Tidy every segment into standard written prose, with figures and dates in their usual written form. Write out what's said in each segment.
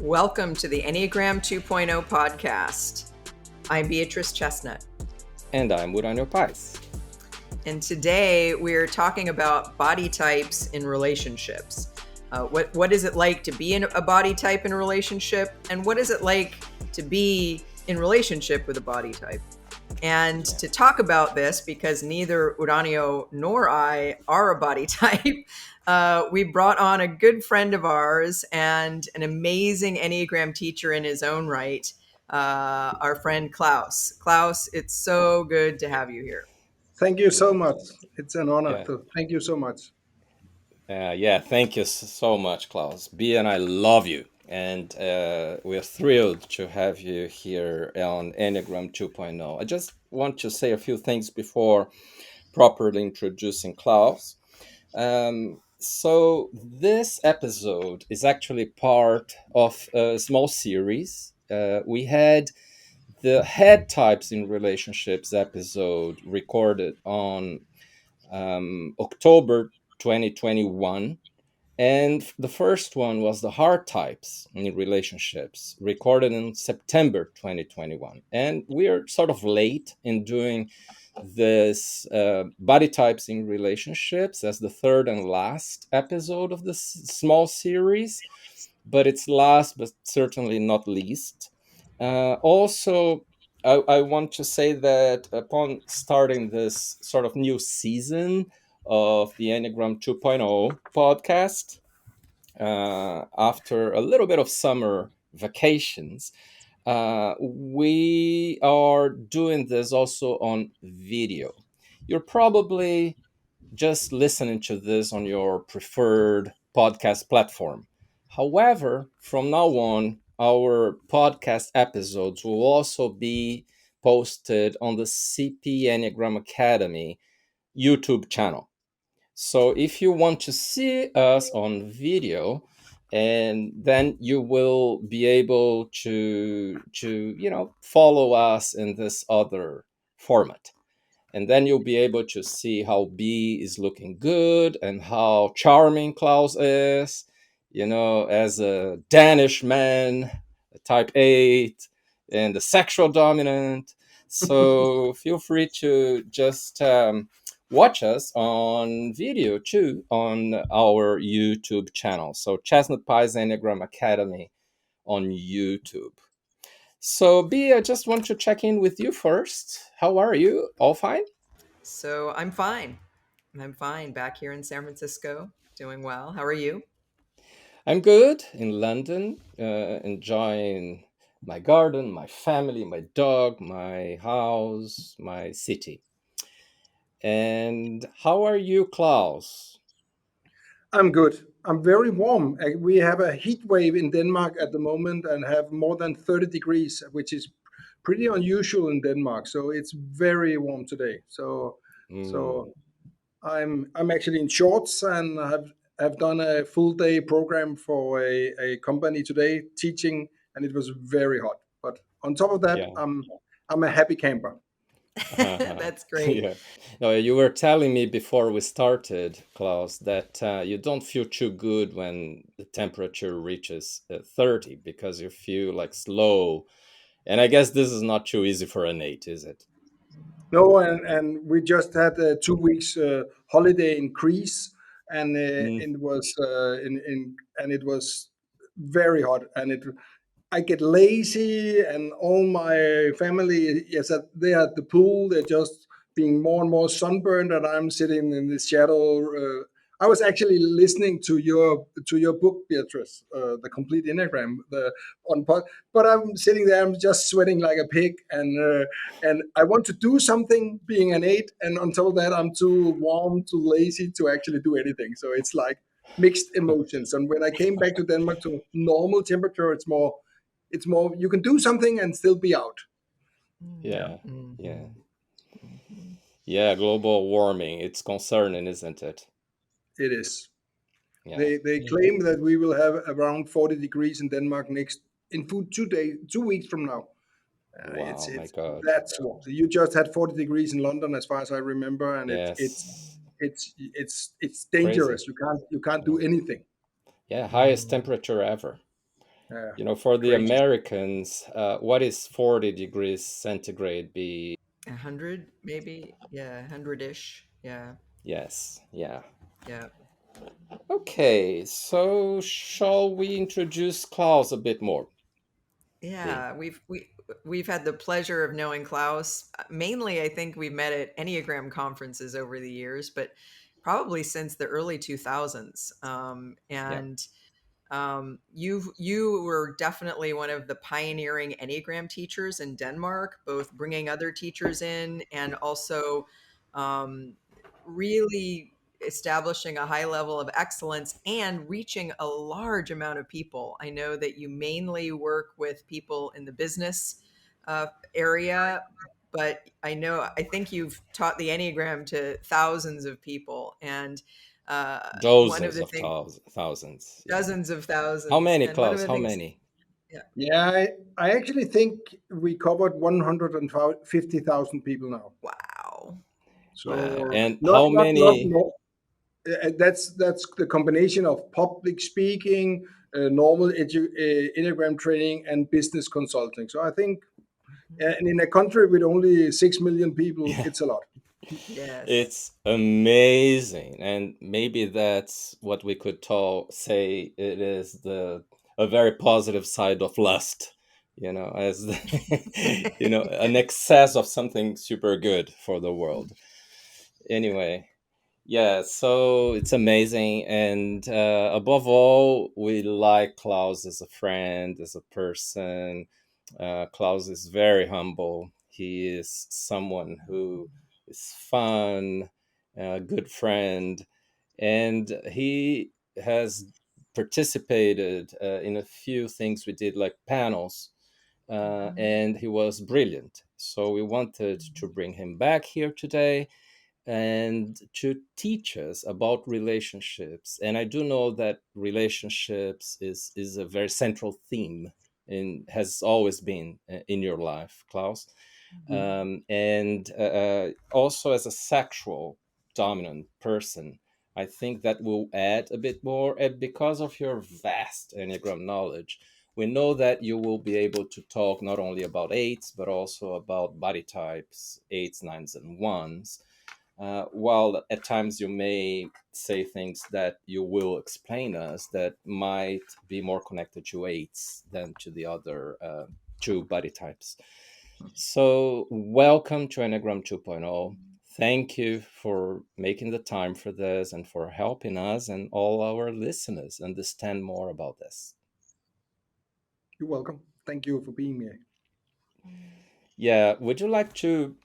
Welcome to the Enneagram 2.0 podcast. I'm Beatrice Chestnut. And I'm Uranio Pais. And today we're talking about body types in relationships. What is it like to be in a body type in a relationship? And what is it like to be in relationship with a body type? And to talk about this, because neither Uranio nor I are a body type, we brought on a good friend of ours and an amazing Enneagram teacher in his own right, our friend Klaus. Klaus, it's so good to have you here. Thank you so much. It's an honor. Yeah. Thank you so much. Thank you so much, Klaus. Bea and I love you. And we're thrilled to have you here on Enneagram 2.0. I just want to say a few things before properly introducing Klaus. So this episode is actually part of a small series. We had the head types in relationships episode recorded on October 2021. And the first one was the heart types in relationships, recorded in September 2021. And we are sort of late in doing this body types in relationships as the third and last episode of this small series, but it's last but certainly not least. Also, I want to say that upon starting this sort of new season of the Enneagram 2.0 podcast, after a little bit of summer vacations, we are doing this also on video. You're probably just listening to this on your preferred podcast platform. However, from now on, our podcast episodes will also be posted on the CP Enneagram Academy YouTube channel. So if you want to see us on video, and then you will be able to follow us in this other format. And then you'll be able to see how B is looking good and how charming Klaus is, as a Danish man, a type 8, and the sexual dominant. So feel free to just watch us on video too on our YouTube channel. So Chestnut Pie's Enneagram Academy on YouTube. So, B, I just want to check in with you first. How are you? All fine? So I'm fine. Back here in San Francisco, doing well. How are you? I'm good in London, enjoying my garden, my family, my dog, my house, my city. And how are you, Klaus? I'm good. I'm very warm. We have a heat wave in Denmark at the moment and have more than 30 degrees, which is pretty unusual in Denmark. So it's very warm today. So I'm actually in shorts and have done a full day program for a company today teaching, and it was very hot. But on top of that, Yeah. I'm a happy camper. That's great. Yeah. No, you were telling me before we started, Klaus, that you don't feel too good when the temperature reaches 30 because you feel like slow. And I guess this is not too easy for an 8, is it? No, and we just had 2 weeks holiday in Greece, and it was and it was very hot, and I get lazy, and all my family, yes, they are at the pool. They're just being more and more sunburned, and I'm sitting in the shadow. I was actually listening to your book, Beatrice, the Complete Enneagram, but I'm sitting there. I'm just sweating like a pig, and I want to do something, being an 8, and until that, I'm too warm, too lazy to actually do anything. So it's like mixed emotions. And when I came back to Denmark to normal temperature, it's more you can do something and still be out. Yeah. Mhm. Yeah. Yeah. Global warming. It's concerning, isn't it? It is. Yeah. They claim that we will have around 40 degrees in Denmark next in 2 weeks from now. Wow. My It's God. that's what you just had 40 degrees in London, as far as I remember, and Yes. it's Crazy. dangerous. You can't do anything. Yeah. Highest temperature ever. Yeah, For the crazy. Americans, what is 40 degrees centigrade be? 100, maybe. Yeah, 100-ish. Yeah, Yes, yeah. yeah. Okay, so shall we introduce Klaus a bit more? Bea? Yeah, we've had the pleasure of knowing Klaus. Mainly, I think we've met at Enneagram conferences over the years, but probably since the early 2000s. Yeah. And you were definitely one of the pioneering Enneagram teachers in Denmark, both bringing other teachers in and also um, really establishing a high level of excellence and reaching a large amount of people. I know that you mainly work with people in the business area, but I think you've taught the Enneagram to thousands of people. And one of Dozens the of things, thousands. Yeah. dozens of How thousands. many, And one of Klaus? the How things, many? yeah, Yeah, I actually think we covered 150,000 people now. wow. Yeah. So And not how not not many? no. That's the combination of public speaking, normal Enneagram training, and business consulting. So I think, and in a country with only 6 million people, Yeah. it's a lot. Yes. It's amazing, and maybe that's what we could say it is a very positive side of lust, as an excess of something super good for the world. Anyway, yeah, so it's amazing, and above all, we like Klaus as a friend, as a person. Klaus is very humble. He is someone who is fun, a good friend, and he has participated in a few things we did, like panels, and he was brilliant. So we wanted to bring him back here today and to teach us about relationships. And I do know that relationships is a very central theme and has always been in your life, Klaus. And also as a sexual dominant person, I think that will add a bit more. And because of your vast Enneagram knowledge, we know that you will be able to talk not only about eights, but also about body types, eights, nines, and ones. While at times you may say things that you will explain us that might be more connected to eights than to the other two body types. So, welcome to Enneagram 2.0. Thank you for making the time for this and for helping us and all our listeners understand more about this. You're welcome. Thank you for being here. Yeah, would you like to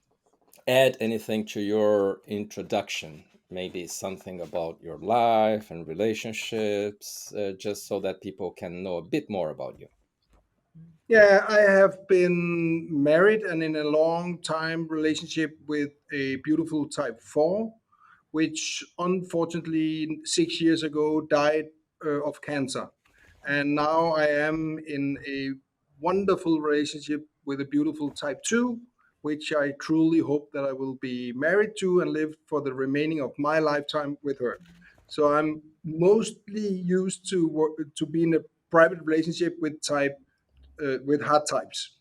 add anything to your introduction? Maybe something about your life and relationships, just so that people can know a bit more about you. Yeah, I have been married and in a long time relationship with a beautiful type 4, which unfortunately 6 years ago died of cancer. And now I am in a wonderful relationship with a beautiful type 2, which I truly hope that I will be married to and live for the remaining of my lifetime with her. So I'm mostly used to to be in a private relationship with hard types.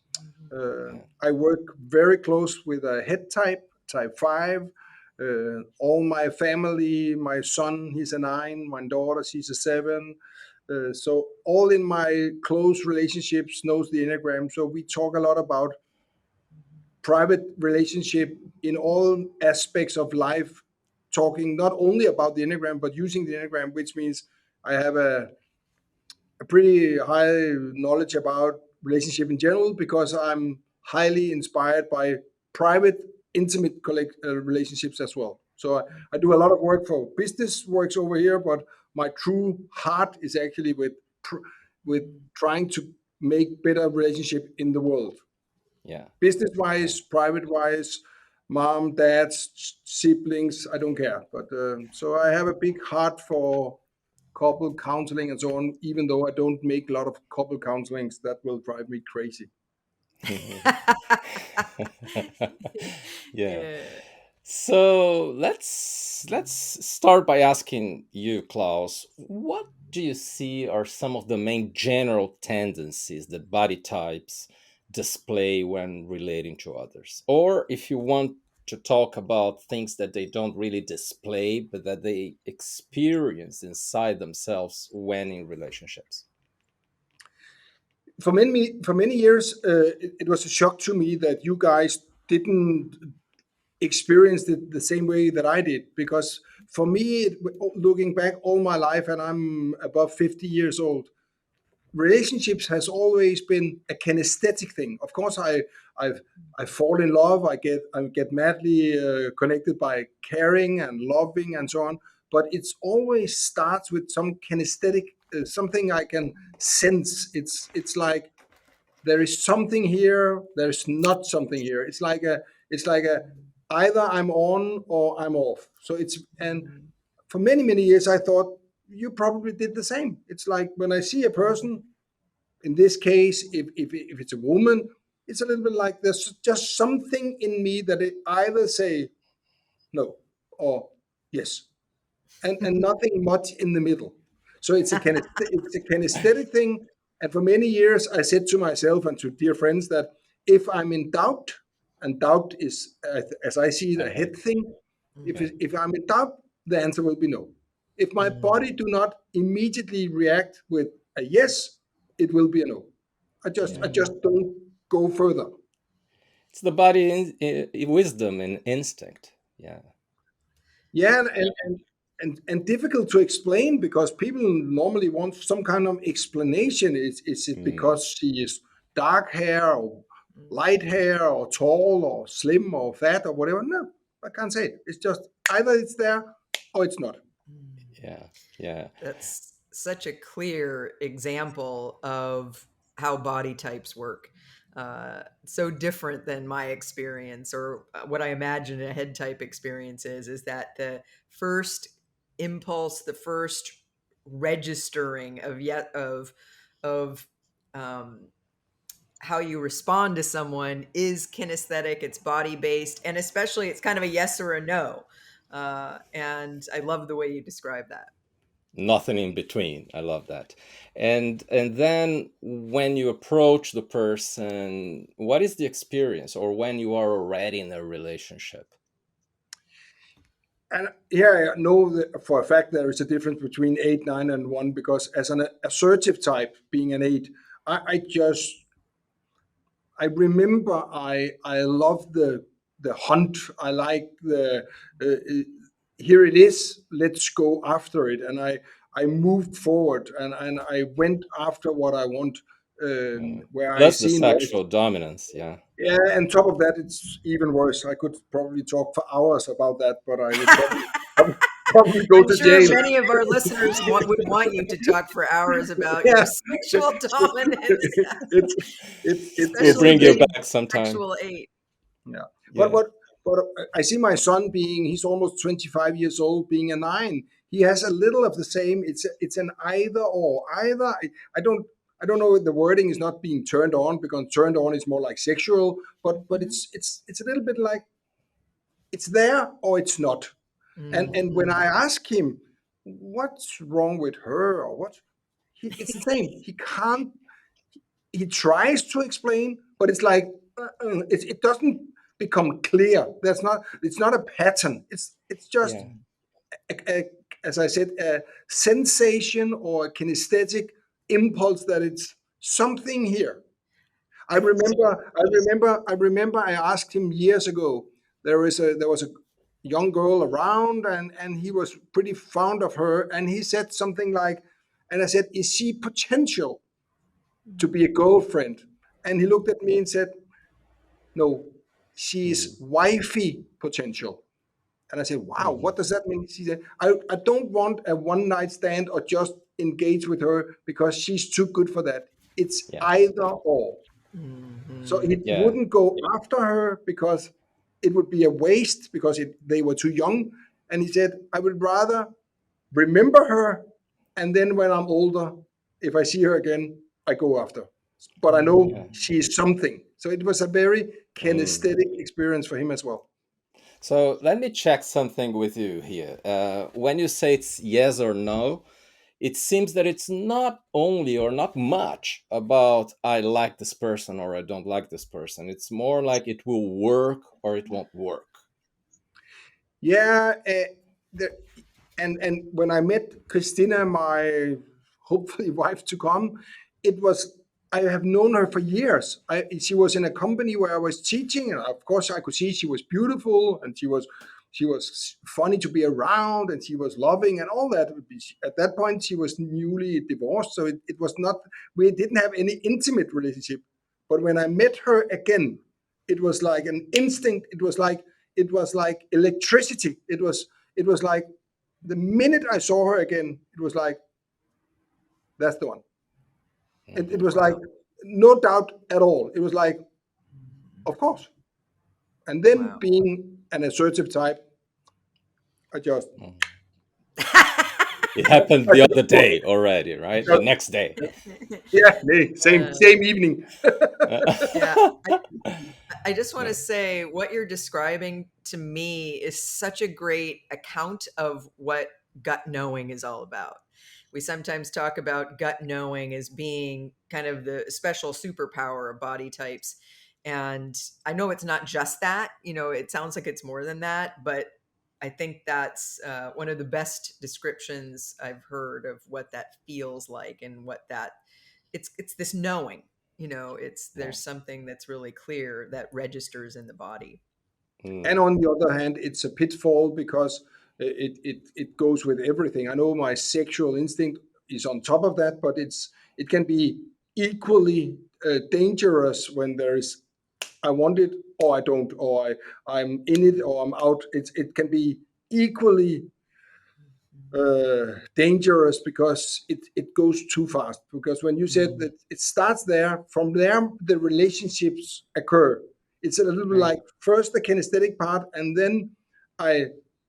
Yeah. I work very close with a head type 5. All my family, my son, he's a 9, my daughter, she's a 7. So all in my close relationships knows the Enneagram. So we talk a lot about private relationship in all aspects of life, talking not only about the Enneagram, but using the Enneagram, which means I have a pretty high knowledge about relationship in general because I'm highly inspired by private, intimate relationships as well. So I do a lot of work for business works over here, but my true heart is actually with trying to make better relationship in the world, Yeah. business Yeah. wise, private wise, mom, dad, siblings. I don't care, but so I have a big heart for couple counseling and so on, even though I don't make a lot of couple counselings, that will drive me crazy. Yeah. Yeah. So let's start by asking you, Klaus, what do you see are some of the main general tendencies that body types display when relating to others? Or if you want to talk about things that they don't really display, but that they experience inside themselves when in relationships. For many years, it was a shock to me that you guys didn't experience it the same way that I did. Because for me, looking back all my life, and I'm above 50 years old, relationships has always been a kinesthetic thing. Of course, I fall in love. I get madly connected by caring and loving and so on. But it's always starts with some kinesthetic, something I can sense. It's like there is something here. There's not something here. It's like a either I'm on or I'm off. So it's and for many years I thought you probably did the same. It's like when I see a person, in this case, if it's a woman, it's a little bit like there's just something in me that it either say no or yes, and nothing much in the middle. So it's a kinesthetic thing. And for many years, I said to myself and to dear friends that if I'm in doubt, and doubt is, as I see it, a Uh, head thing. If yeah. if I'm in doubt, the answer will be no. If my body do not immediately react with a yes, it will be a no. I Yeah. just don't go further. It's the body wisdom and instinct. Yeah. Yeah, and difficult to explain because people normally want some kind of explanation. Is it Mm, because she is dark hair or light hair or tall or slim or fat or whatever? No, I can't say it. It's just either it's there or it's not. yeah. Yeah. That's such a clear example of how body types work. So different than my experience, or what I imagine a head type experience is that the first impulse, the first registering of yet of um, how you respond to someone is kinesthetic, it's body based, and especially it's kind of a yes or a no. And I love the way you describe that. Nothing in between. I love that. And then when you approach the person, what is the experience, or when you are already in a relationship? And here I know that for a fact there is a difference between 8, 9, and 1 because as an assertive type, being an 8, I remember I love the hunt. I like the here it is. Let's go after it. And I moved forward and I went after what I want. Mm. Where So I that's the see in life, sexual dominance. Yeah. yeah. And top of that, it's even worse. I could probably talk for hours about that, but I would probably go I'm to sure jail. many of our listeners would want you to talk for hours about your Yeah, sexual dominance, it's it's We'll especially bring you being back a sometime. sexual eight. Yeah. But Yeah. what but I see my son being he's almost 25 years old being a 9. He has a little of the same. It's an either or. Either I don't know if the wording is not being turned on because turned on is more like sexual, but Mhm. it's a little bit like it's there or it's not. And when I Mhm. ask him what's wrong with her or what it's the same. He tries to explain, but it's like it doesn't become clear. It's not a pattern. It's just Yeah. as I said, a sensation or a kinesthetic impulse that it's something here. I remember. I asked him years ago. There was a young girl around, and he was pretty fond of her, and he said something like, and I said, "Is she potential to be a girlfriend?" And he looked at me and said, "No, she's Mm, wifey potential." And I said, "Wow, mhm. what does that mean?" She said, I don't want a one night stand or just engage with her because she's too good for that. It's Yeah. either or." So Mhm. he Yeah. wouldn't go after her because it would be a waste because they were too young. And he said, "I would rather remember her, and then when I'm older, if I see her again, I go after. But I know Yeah. Mhm. she is something." So it was a very Mm. kinesthetic experience for him as well. So let me check something with you here. When you say it's yes or no, it seems that it's not only or not much about I like this person or I don't like this person. It's more like it will work or it won't work. Yeah, the, and when I met Christina, my hopefully wife to come, it was I have known her for years. She was in a company where I was teaching, and of course I could see she was beautiful and she was funny to be around, and she was loving and all that. At that point, she was newly divorced, so it was not we didn't have any intimate relationship. But when I met her again, it was like an instinct. It was like electricity. It was like the minute I saw her again, it was like that's the one. It was like Wow. no doubt at all. It was like of course. And then Wow. being an assertive type, I just Mhm. It happened I the just other go. day already, right? The Just, next day. yeah, nee, same Uh, same evening. yeah. I just want to Yeah. say what you're describing to me is such a great account of what gut knowing is all about. We sometimes talk about gut knowing as being kind of the special superpower of body types. And I know it's not just that, it sounds like it's more than that, but I think that's one of the best descriptions I've heard of what that feels like and what that it's this knowing, it's Yeah. there's something that's really clear that registers in the body. And Mm. on the other hand, it's a pitfall because it goes with everything. I know my sexual instinct is on top of that, but it can be equally dangerous when there is I want it or I don't, or I'm in it or I'm out. It can be equally dangerous because it goes too fast. Because when you said Mhm. that it starts there, from there the relationships occur. It's a little bit Right. like first the kinesthetic part, and then I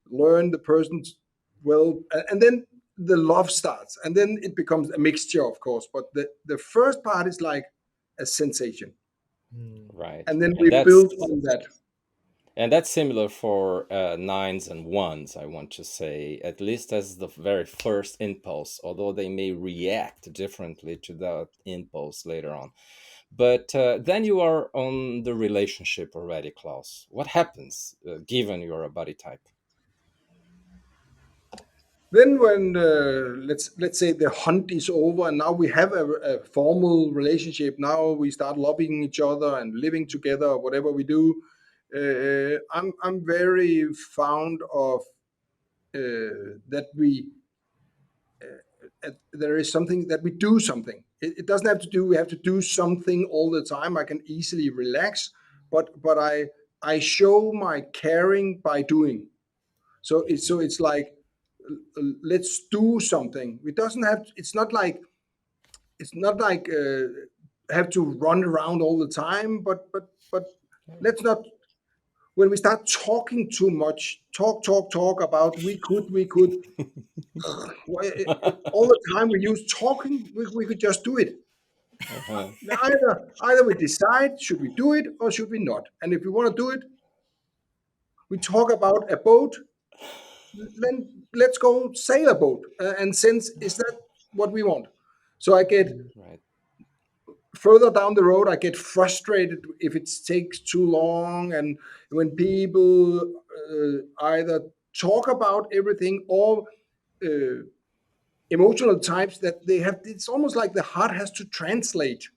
learn the person's well, and then the love starts, and then it becomes a mixture, of course. But the first part is like a sensation, Mm. Right. and then And we build on that. that's similar for nines and ones, I want to say, at least as the very first impulse, although they may react differently to that impulse later on. But then you are on the relationship already, Klaus. What happens given you're a body type? Then when let's say the hunt is over and now we have a formal relationship, now we start loving each other and living together or whatever we do. I'm very fond of that we there is something that we do something. It doesn't have to do we have to do something all the time. I can easily relax, but I show my caring by doing. So it's like let's do something. It doesn't have. It's not like have to run around all the time. But let's not. When we start talking too much, talk about we could all the time we use talking. We could just do it. Uh-huh. Either we decide should we do it or should we not. And if we want to do it, we talk about a boat. Then let's go sail a boat. And since is that what we want? So I get Right. further down the road, I get frustrated if it takes too long, and when people either talk about everything or uh, emotional types that they have. It's almost like the heart has to translate.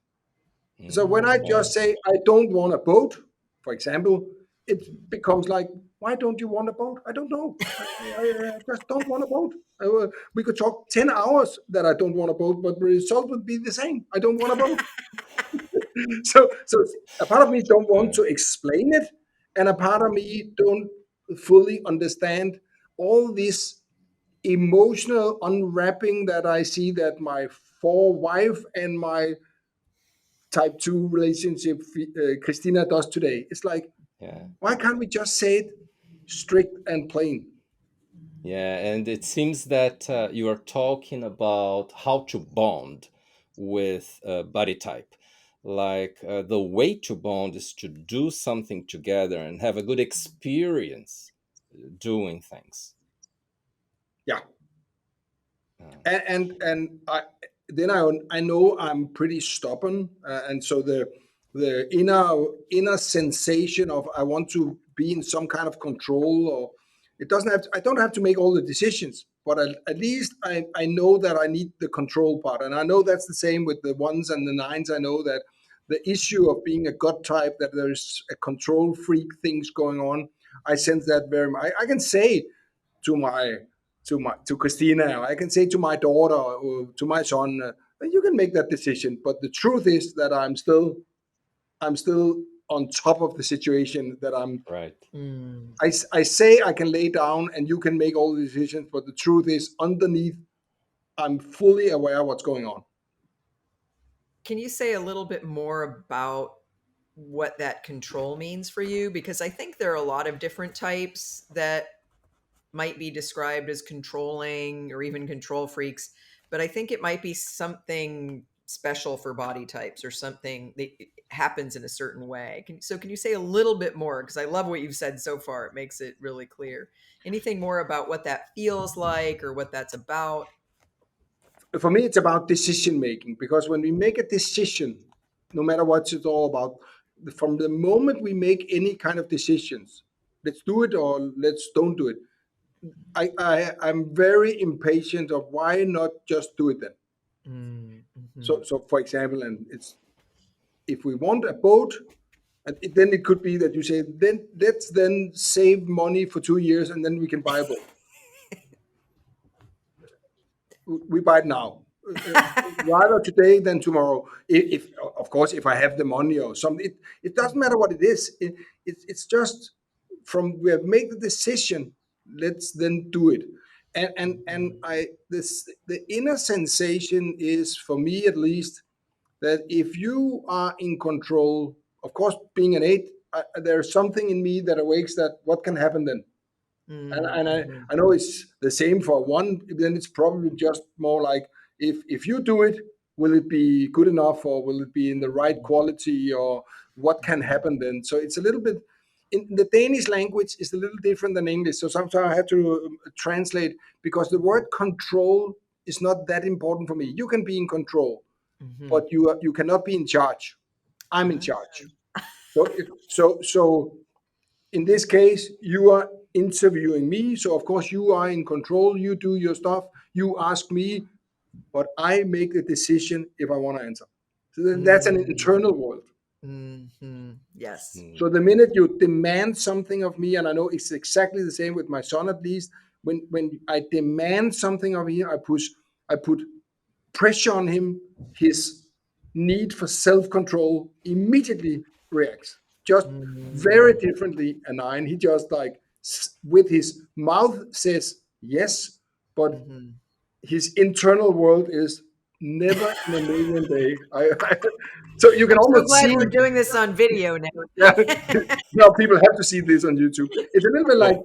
So when I Yeah. just say I don't want a boat, for example, it becomes like, why don't you want a boat? I don't know. I just don't want a boat. We could talk 10 hours that I don't want a boat, but the result would be the same. I don't want a boat. So a part of me don't want Uh, to explain it, and a part of me don't fully understand all this emotional unwrapping that I see that my four wife and my type 2 relationship Christina does today. It's like, yeah. why can't we just say it strict and plain? Yeah, and it seems that you are talking about how to bond with body type. like the way to bond is to do something together and have a good experience doing things. Yeah. Uh, And I know I'm pretty stubborn, and so the inner sensation of I want to be in some kind of control, or I don't have to make all the decisions, but at least I know that I need the control part. And I know that's the same with the ones and the nines. I know that the issue of being a gut type, that there's a control freak things going on. I sense that very much. I can say to to Christina, I can say to my daughter or to my son, you can make that decision. But the truth is that I'm still on top of the situation. That right. Mm. I say I can lay down and you can make all the decisions, but the truth is underneath, I'm fully aware of what's going on. Can you say a little bit more about what that control means for you? Because I think there are a lot of different types that might be described as controlling or even control freaks, but I think it might be something special for body types or something that happens in a certain way. Can you say a little bit more? Because I love what you've said so far. It makes it really clear. Anything more about what that feels like or what that's about? For me, it's about decision making, because when we make a decision, no matter what it's all about, from the moment we make any kind of decisions, let's do it or let's don't do it. I'm very impatient of why not just do it then. Mm-hmm. So for example, and it's if we want a boat, and then it could be that you say, then let's then save money for 2 years and then we can buy a boat. We buy it now, rather today than tomorrow. If of course, if I have the money or something, it doesn't matter what it is. It's just from we have made the decision. Let's then do it. And I this the inner sensation is, for me at least, that if you are in control, of course, being an eight, there's something in me that awakes that what can happen then. And Mm-hmm. I know it's the same for one, then it's probably just more like, if you do it, will it be good enough, or will it be in the right quality, or what can happen then? So it's a little bit, in the Danish language is a little different than English. So sometimes I have to translate, because the word control is not that important for me. You can be in control, Mm-hmm. but you cannot be in charge. I'm in Ah. charge. So in this case, you are interviewing me. So, of course, you are in control. You do your stuff. You ask me, but I make the decision if I want to answer. So that's an Mm. internal world. Mhm. Yes. So Mm, the minute you demand something of me, and I know it's exactly the same with my son, at least, when I demand something of him, I put pressure on him, his need for self control immediately reacts. Just very Mm. differently. A nine, he just like with his mouth says yes, but Mhm. his internal world is never in a million day. So you can I'm so almost glad see. we're doing this on video Yeah, now. now people have to see this on YouTube. It's a little bit like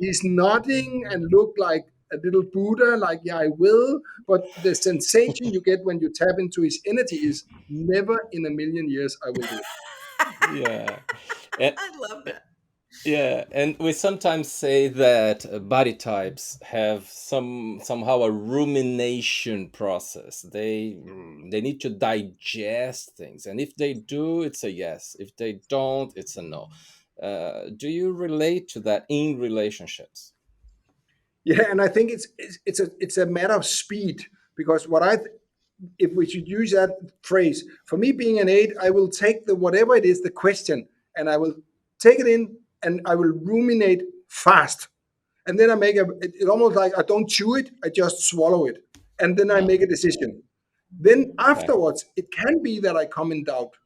he's nodding and look like a little Buddha, like, yeah, I will. But the sensation you get when you tap into his energy is never in a million years I will do it. yeah. And, I love that. yeah, and we sometimes say that body types have somehow a rumination process. They need to digest things, and if they do, it's a yes. If they don't, it's a no. Do you relate to that in relationships? Yeah, and I think it's a matter of speed, because if we should use that phrase, for me being an eight, I will take the whatever it is, the question, and I will take it in and I will ruminate fast. And then I make it almost like I don't chew it, I just swallow it. And then I Ah, make a decision. Then okay. afterwards, it can be that I come in doubt.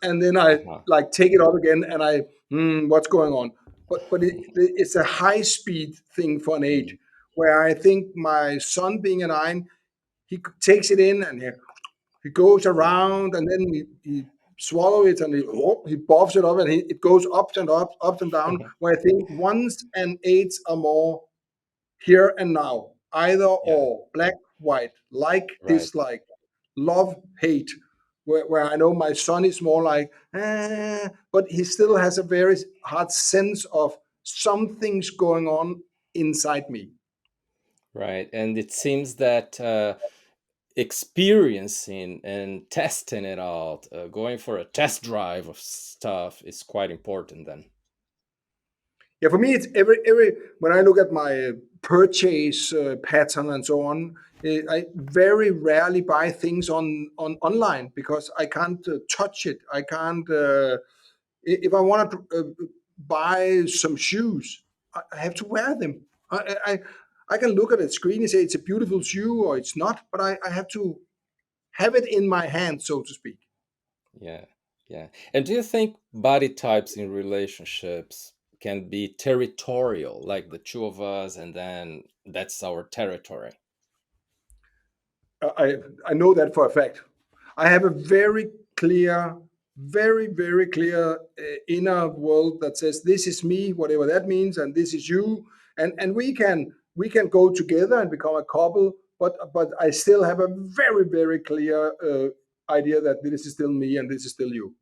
And then I Uh-huh. like take it up again and what's going on? But it's a high speed thing for an eight, Mm, where I think my son being a nine, he takes it in and he goes mm, around, and then he swallow it, and he buffs it up, and it goes ups and down. Where I think ones and eights are more here and now, either yeah, or, black, white, like, right. dislike, love, hate. where I know my son is more like, but he still has a very hard sense of something's going on inside me. Right. And it seems that experiencing and testing it out, going for a test drive of stuff is quite important then. Yeah, for me, it's every when I look at my purchase pattern and so on, I very rarely buy things on online because I can't touch it. I can't. If I want to buy some shoes, I have to wear them. I can look at a screen and say it's a beautiful shoe or it's not, but I have to have it in my hand, so to speak. Yeah. Yeah. And do you think body types in relationships can be territorial, like the two of us, and then that's our territory? I know that for a fact. I have a very clear, very clear inner world that says this is me, whatever that means, and this is you, and we can go together and become a couple. But I still have a very clear idea that this is still me and this is still you.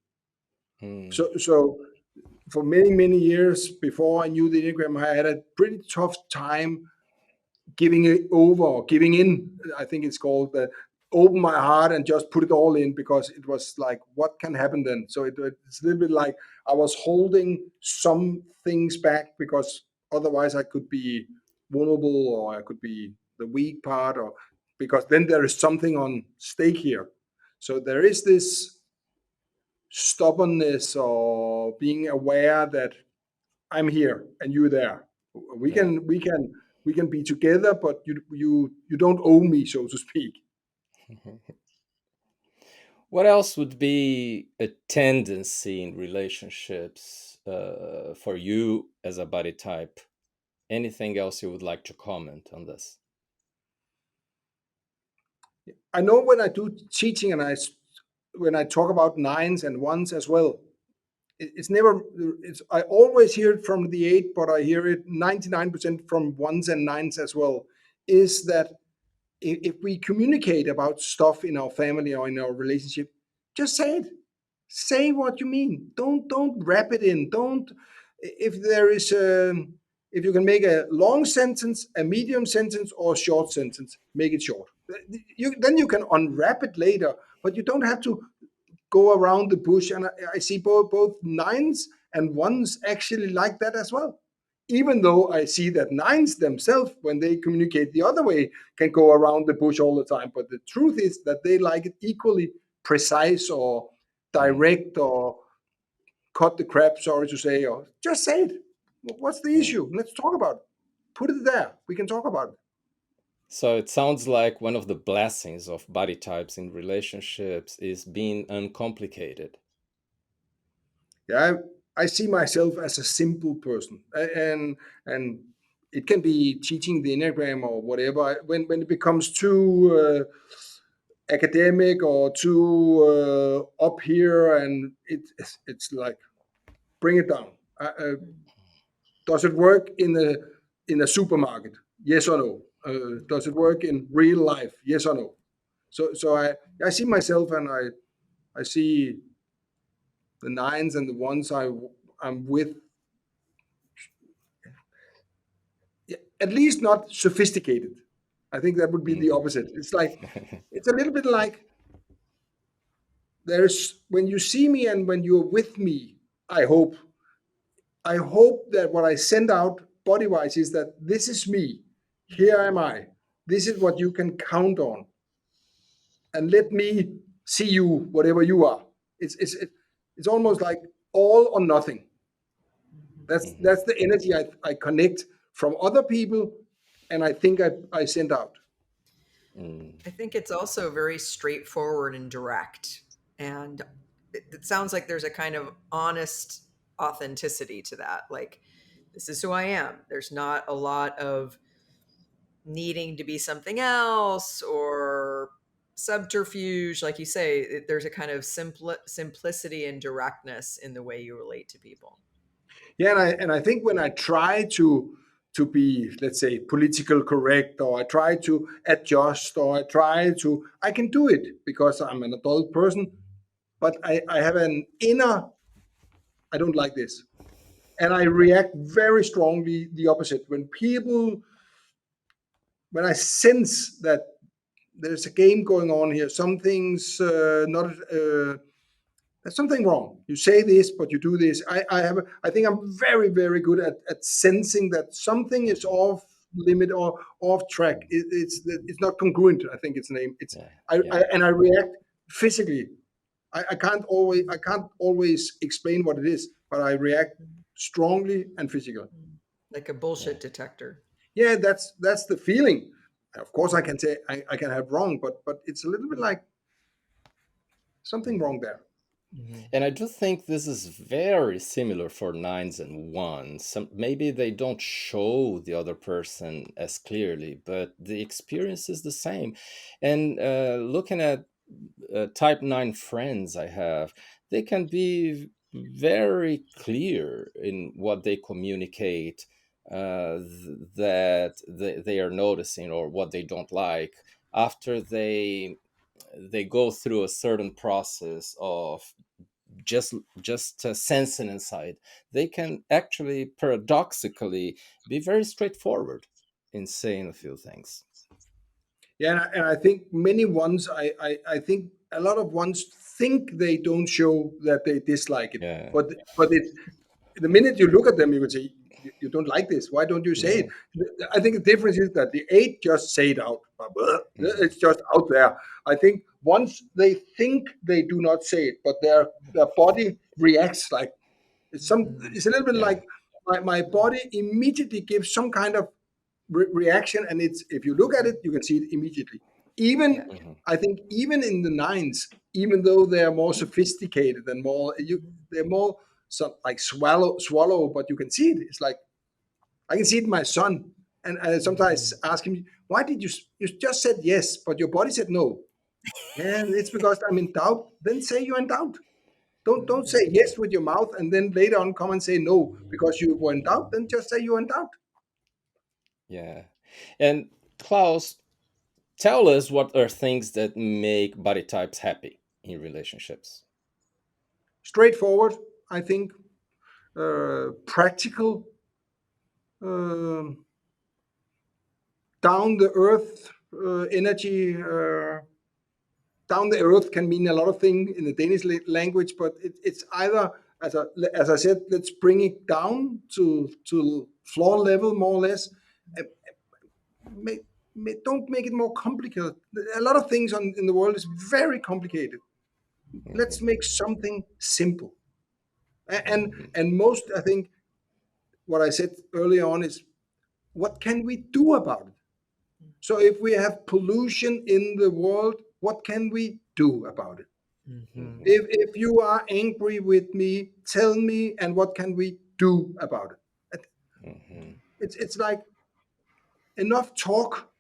Hmm. So for many years before I knew the Enneagram, I had a pretty tough time giving it over or giving in. I think it's called open my heart and just put it all in, because it was like, what can happen then? So it's a little bit like I was holding some things back because otherwise I could be vulnerable, or I could be the weak part, or because then there is something on stake here. So there is this stubbornness or being aware that I'm here and you're there. We Yeah. can we can we can be together, but you don't owe me, so to speak. What else would be a tendency in relationships for you as a body type? Anything else you would like to comment on this? I know when I do teaching and when I talk about nines and ones as well, it's never it's I always hear it from the eight, but I hear it 99% from ones and nines as well. Is that if we communicate about stuff in our family or in our relationship, just say it. Say what you mean. Don't wrap it in. Don't if there is a if you can make a long sentence, a medium sentence, or a short sentence, make it short. Then you can unwrap it later, but you don't have to go around the bush. And I see both nines and ones actually like that as well. Even though I see that nines themselves, when they communicate the other way, can go around the bush all the time. But the truth is that they like it equally precise or Mm, direct or cut the crap, sorry to say, or just say it. What's the mm. issue? Let's talk about it. Put it there. We can talk about it. So it sounds like one of the blessings of body types in relationships is being uncomplicated. Yeah, I see myself as a simple person, and it can be teaching the enneagram or whatever. When it becomes too academic or too up here, and it's like bring it down. Does it work in a supermarket? Yes or no? Does it work in real life? Yes or no? So I see myself, and I see the nines and the ones I'm with, at least not sophisticated. I think that would be the Mm. opposite. It's like it's a little bit like there's when you see me and when you're with me. I hope I hope that what I send out body wise is that this is me. Here am I. This is what you can count on, and let me see you whatever you are. It's almost like all or nothing. Mhm. That's the energy I connect from other people, and I think I send out. Mm. I think it's also very straightforward and direct. And it sounds like there's a kind of honest authenticity to that. Like, this is who I am. There's not a lot of needing to be something else or subterfuge. Like you say, there's a kind of simplicity and directness in the way you relate to people. Yeah, and I think when I try to be, let's say, political correct, or I try to adjust, or I can do it because I'm an adult person. but I have an inner, I don't like this. And I react very strongly the opposite. When I sense that there's a game going on here, something's not, there's something wrong. You say this, but you do this. I think I'm very, very good at sensing that something is off limit or off track. It's not congruent. I think it's name. It's Yeah, I yeah, and I react physically. I can't always explain what it is, but I react strongly and physically. Like a yeah. bullshit detector. Yeah, that's the feeling. Of course, I can say I can have wrong, but it's a little bit like something wrong there. Mhm. And I do think this is very similar for nines and ones. Maybe they don't show the other person as clearly, but the experience is the same. And looking at type 9 friends I have, they can be very clear in what they communicate, that they are noticing or what they don't like after they go through a certain process of just sensing inside. They can actually paradoxically be very straightforward in saying a few things. Yeah, and I think many ones, I think a lot of ones think they don't show that they dislike it, Yeah, but it the minute you look at them, you would say you don't like this. Why don't you say yeah. it? I think the difference is that the eight just say it out. Mm, It's just out there. I think once they think they do not say it, but their body reacts like Mhm. it's a little bit yeah. like my body immediately gives some kind of reaction, and it's if you look at it you can see it immediately. Yeah. Even Mhm, I think even in the nines, even though they're more sophisticated and they're more some like swallow, but you can see it. It's like I can see it in my son, and I sometimes Mhm. ask him, why did you just said yes but your body said no? And it's because I'm in doubt. Then say you're in doubt. Don't say Mhm. yes with your mouth and then later on come and say no because you were in doubt. Then just say you're in doubt. yeah. And Klaus, tell us what are things that make body types happy in relationships. Straightforward, I think. Practical, um down the earth energy. Down the earth can mean a lot of things in the Danish language, but it's either as I said, let's bring it down to floor level more or less. Uh, May, don't make it more complicated. A lot of things in the world is very complicated. Let's Mhm, make something simple. And mhm, and most, I think, what I said earlier on is what can we do about it? So if we have pollution in the world, what can we do about it? Mhm. mhm, If you are angry with me, tell me, and what can we do about it? mhm, It's like enough talk.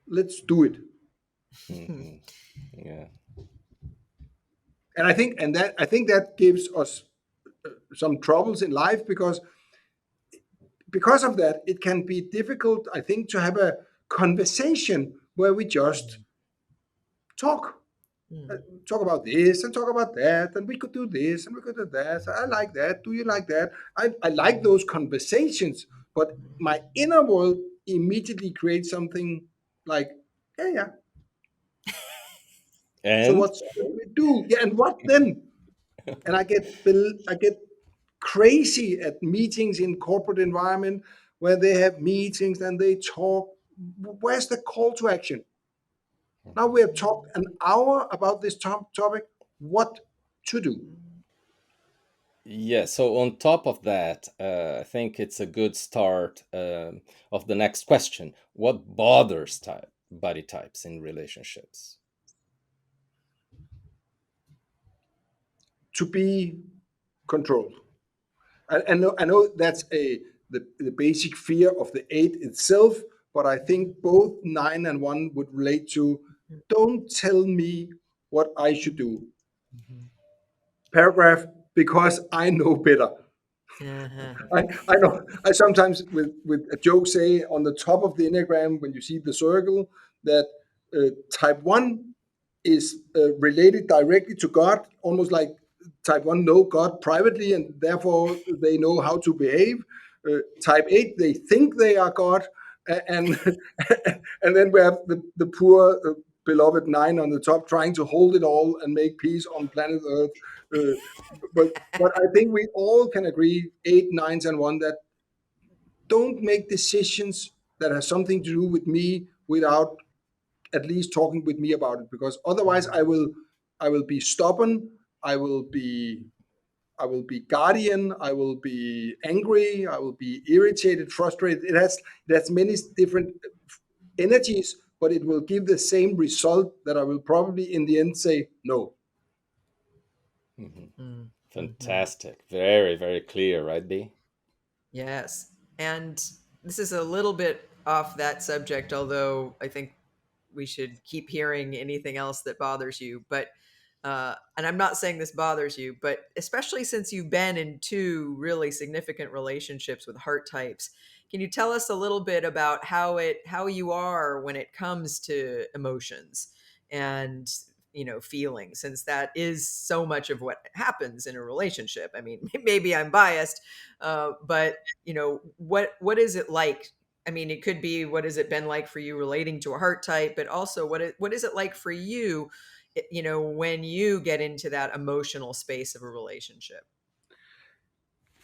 Let's do it. mhm. Yeah. And I think that gives us some troubles in life because of that. It can be difficult, I think, to have a conversation where we just talk. uh, Mhm. Talk about this and talk about that, and we could do this and we could do that. I like that. Do you like that? I like those conversations, but my inner world immediately creates something like, yeah, yeah. So And what should we do? Yeah, and what then? And I get crazy at meetings in corporate environment where they have meetings and they talk. Where's the call to action? Now we have talked an hour about this topic. What to do? yeah, so on top of that, I think it's a good start of the next question. What bothers body types in relationships? To be controlled. I know that's the basic fear of the eight itself, but I think both nine and one would relate to don't tell me what I should do. Mhm. Paragraph, because I know better. Uh-huh. I know I sometimes with a joke say on the top of the Enneagram when you see the circle that type one is related directly to God, almost like type 1 know God privately, and therefore they know how to behave. Type 8, they think they are God, and and then we have the poor beloved 9 on the top, trying to hold it all and make peace on planet Earth. Uh, but I think we all can agree, 8, 9s, and 1, that don't make decisions that have something to do with me without at least talking with me about it, because otherwise I will be stubborn, I will be guardian, I will be angry, I will be irritated, frustrated. It has many different energies, but it will give the same result, that I will probably in the end say no. Fantastic. Very, very clear, right, B? Yes. And this is a little bit off that subject, although I think we should keep hearing anything else that bothers you. But, and I'm not saying this bothers you, but especially since you've been in 2 really significant relationships with heart types, can you tell us a little bit about how you are when it comes to emotions and feelings, since that is so much of what happens in a relationship? I mean, maybe I'm biased, but what is it like? I mean, it could be, what has it been like for you relating to a heart type, but also what is it like for you, when you get into that emotional space of a relationship?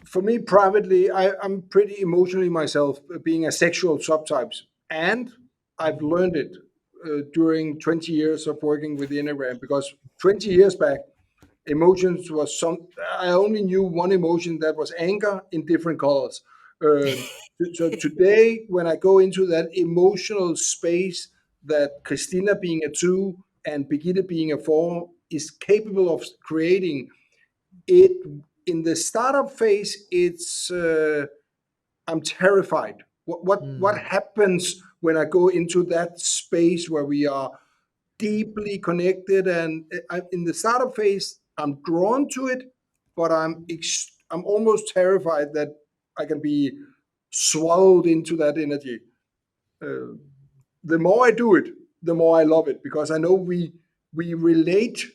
For me privately, I'm pretty emotionally myself, being a sexual subtypes, and I've learned it during 20 years of working with the Enneagram, because 20 years back, emotions was I only knew one emotion, that was anger in different colors. So today, when I go into that emotional space that Christina being a 2 and Birgitte being a 4 is capable of creating, it in the startup phase, it's I'm terrified. What happens when I go into that space where we are deeply connected? And in the startup phase, I'm drawn to it, but I'm almost terrified that I can be swallowed into that energy. Uh, the more I do it, the more I love it, because I know we relate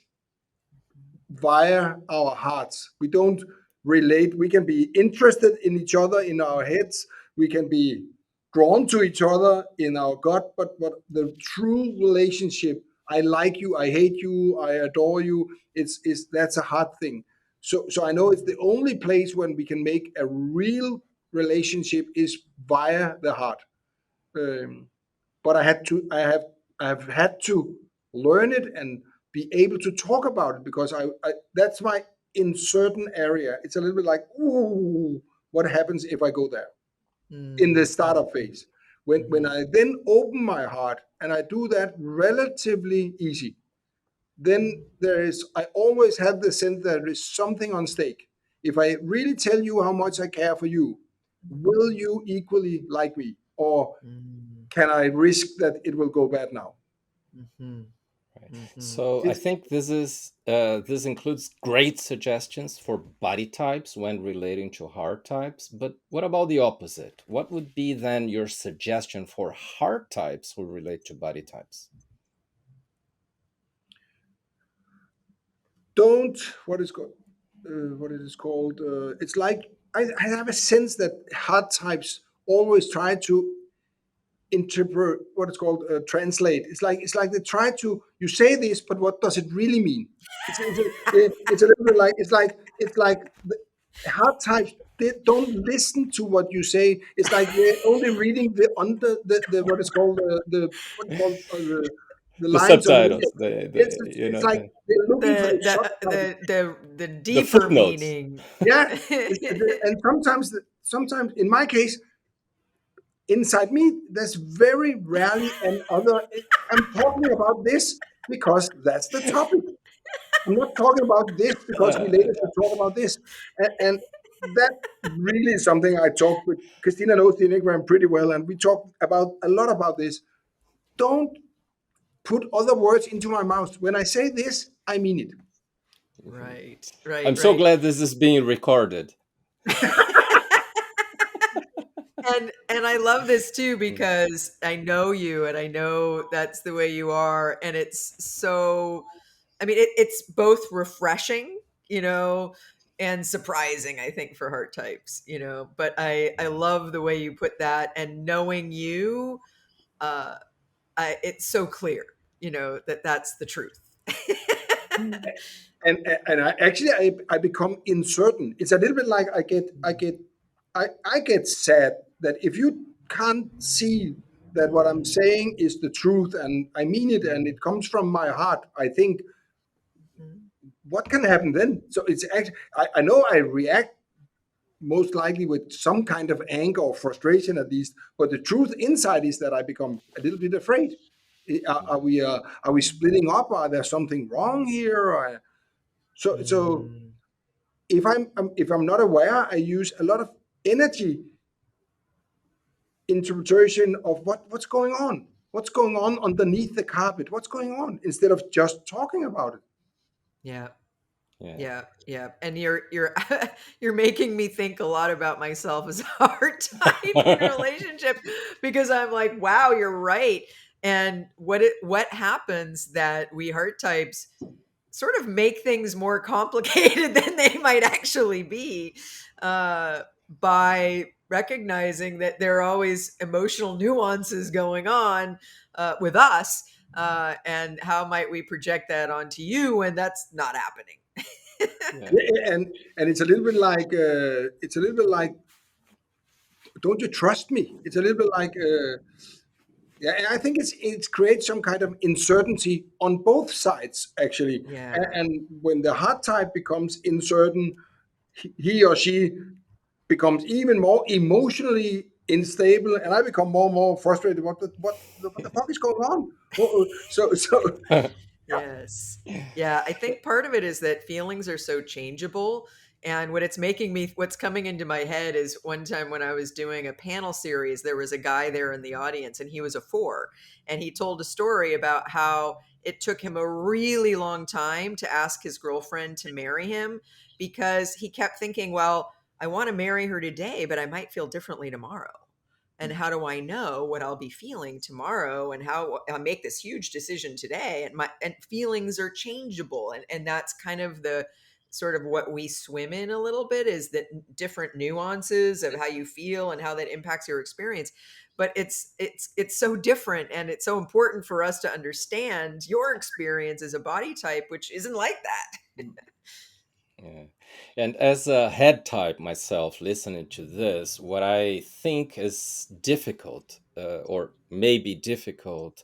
via our hearts. We don't relate. We can be interested in each other in our heads. We can be drawn to each other in our gut. But the true relationship, I like you, I hate you, I adore you, it's that's a hard thing. So I know it's the only place when we can make a real relationship is via the heart. Um, but I have had to learn it and be able to talk about it, because I that's my in certain area. It's a little bit like, ooh, what happens if I go there in the startup phase? When I then open my heart and I do that relatively easy, then I always have the sense that there is something on stake. If I really tell you how much I care for you, will you equally like me, or can I risk that it will go bad now? Right. So I It's think this includes great suggestions for body types when relating to heart types. But what about the opposite? What would be then your suggestion for heart types who relate to body types? don't what it is called. It's like I have a sense that heart types always try to interpret what it's called, translate. It's like they try to, you say this, but what does it really mean? It's a little bit like it's like the hard types, they don't listen to what you say. It's like they're only reading the under the what is called the what is called the The lines underneath. subtitles, It's like they're looking for the subtitle. The the deeper footnotes. meaning. Yeah, and sometimes in my case, inside me, there's very rarely an other. I'm talking about this because that's the topic. I'm not talking about this because we later should talk about this. And that really is something I talk with Christina knows the Enneagram pretty well, and we talk about a lot about this. Don't put other words into my mouth. When I say this, I mean it. Right, right, I'm so right. glad this is being recorded. And I love this too because I know you and I know that's the way you are, and it's so, I mean, it's both refreshing, and surprising, I think, for heart types, but I love the way you put that, and knowing you, uh it's so clear, that that's the truth. And I become uncertain. It's a little bit like I get sad that if you can't see that what I'm saying is the truth and I mean it and it comes from my heart, I think what can happen then? So it's actually I know I react most likely with some kind of anger or frustration at least, but the truth inside is that I become a little bit afraid. Are we splitting up? Are there something wrong here? So Mm, if I'm not aware, I use a lot of energy interpretation of what's going on underneath the carpet, what's going on, instead of just talking about it. yeah. Yeah. Yeah, yeah, and you're you're making me think a lot about myself as a hard type in a relationship, because I'm like, wow, you're right. And what happens that we hard types sort of make things more complicated than they might actually be, uh, by recognizing that there are always emotional nuances going on, with us, and how might we project that onto you when that's not happening. Yeah. Yeah, and it's a little bit like, don't you trust me? It's a little bit like yeah, and I think it creates some kind of uncertainty on both sides actually. Yeah. And when the hard type becomes uncertain, he or she becomes even more emotionally unstable, and I become more and more frustrated. What the fuck is going on? So Yes. Yeah, I think part of it is that feelings are so changeable. And what's coming into my head is one time when I was doing a panel series, there was a guy there in the audience and he was a four. And he told a story about how it took him a really long time to ask his girlfriend to marry him, because he kept thinking, well, I want to marry her today, but I might feel differently tomorrow. And how do I know what I'll be feeling tomorrow, and how I make this huge decision today, and feelings are changeable, and that's kind of the sort of what we swim in a little bit, is that different nuances of how you feel and how that impacts your experience. But it's so different, and it's so important for us to understand your experience as a body type, which isn't like that. Yeah. And as a head type myself, listening to this, what I think is difficult, or maybe difficult,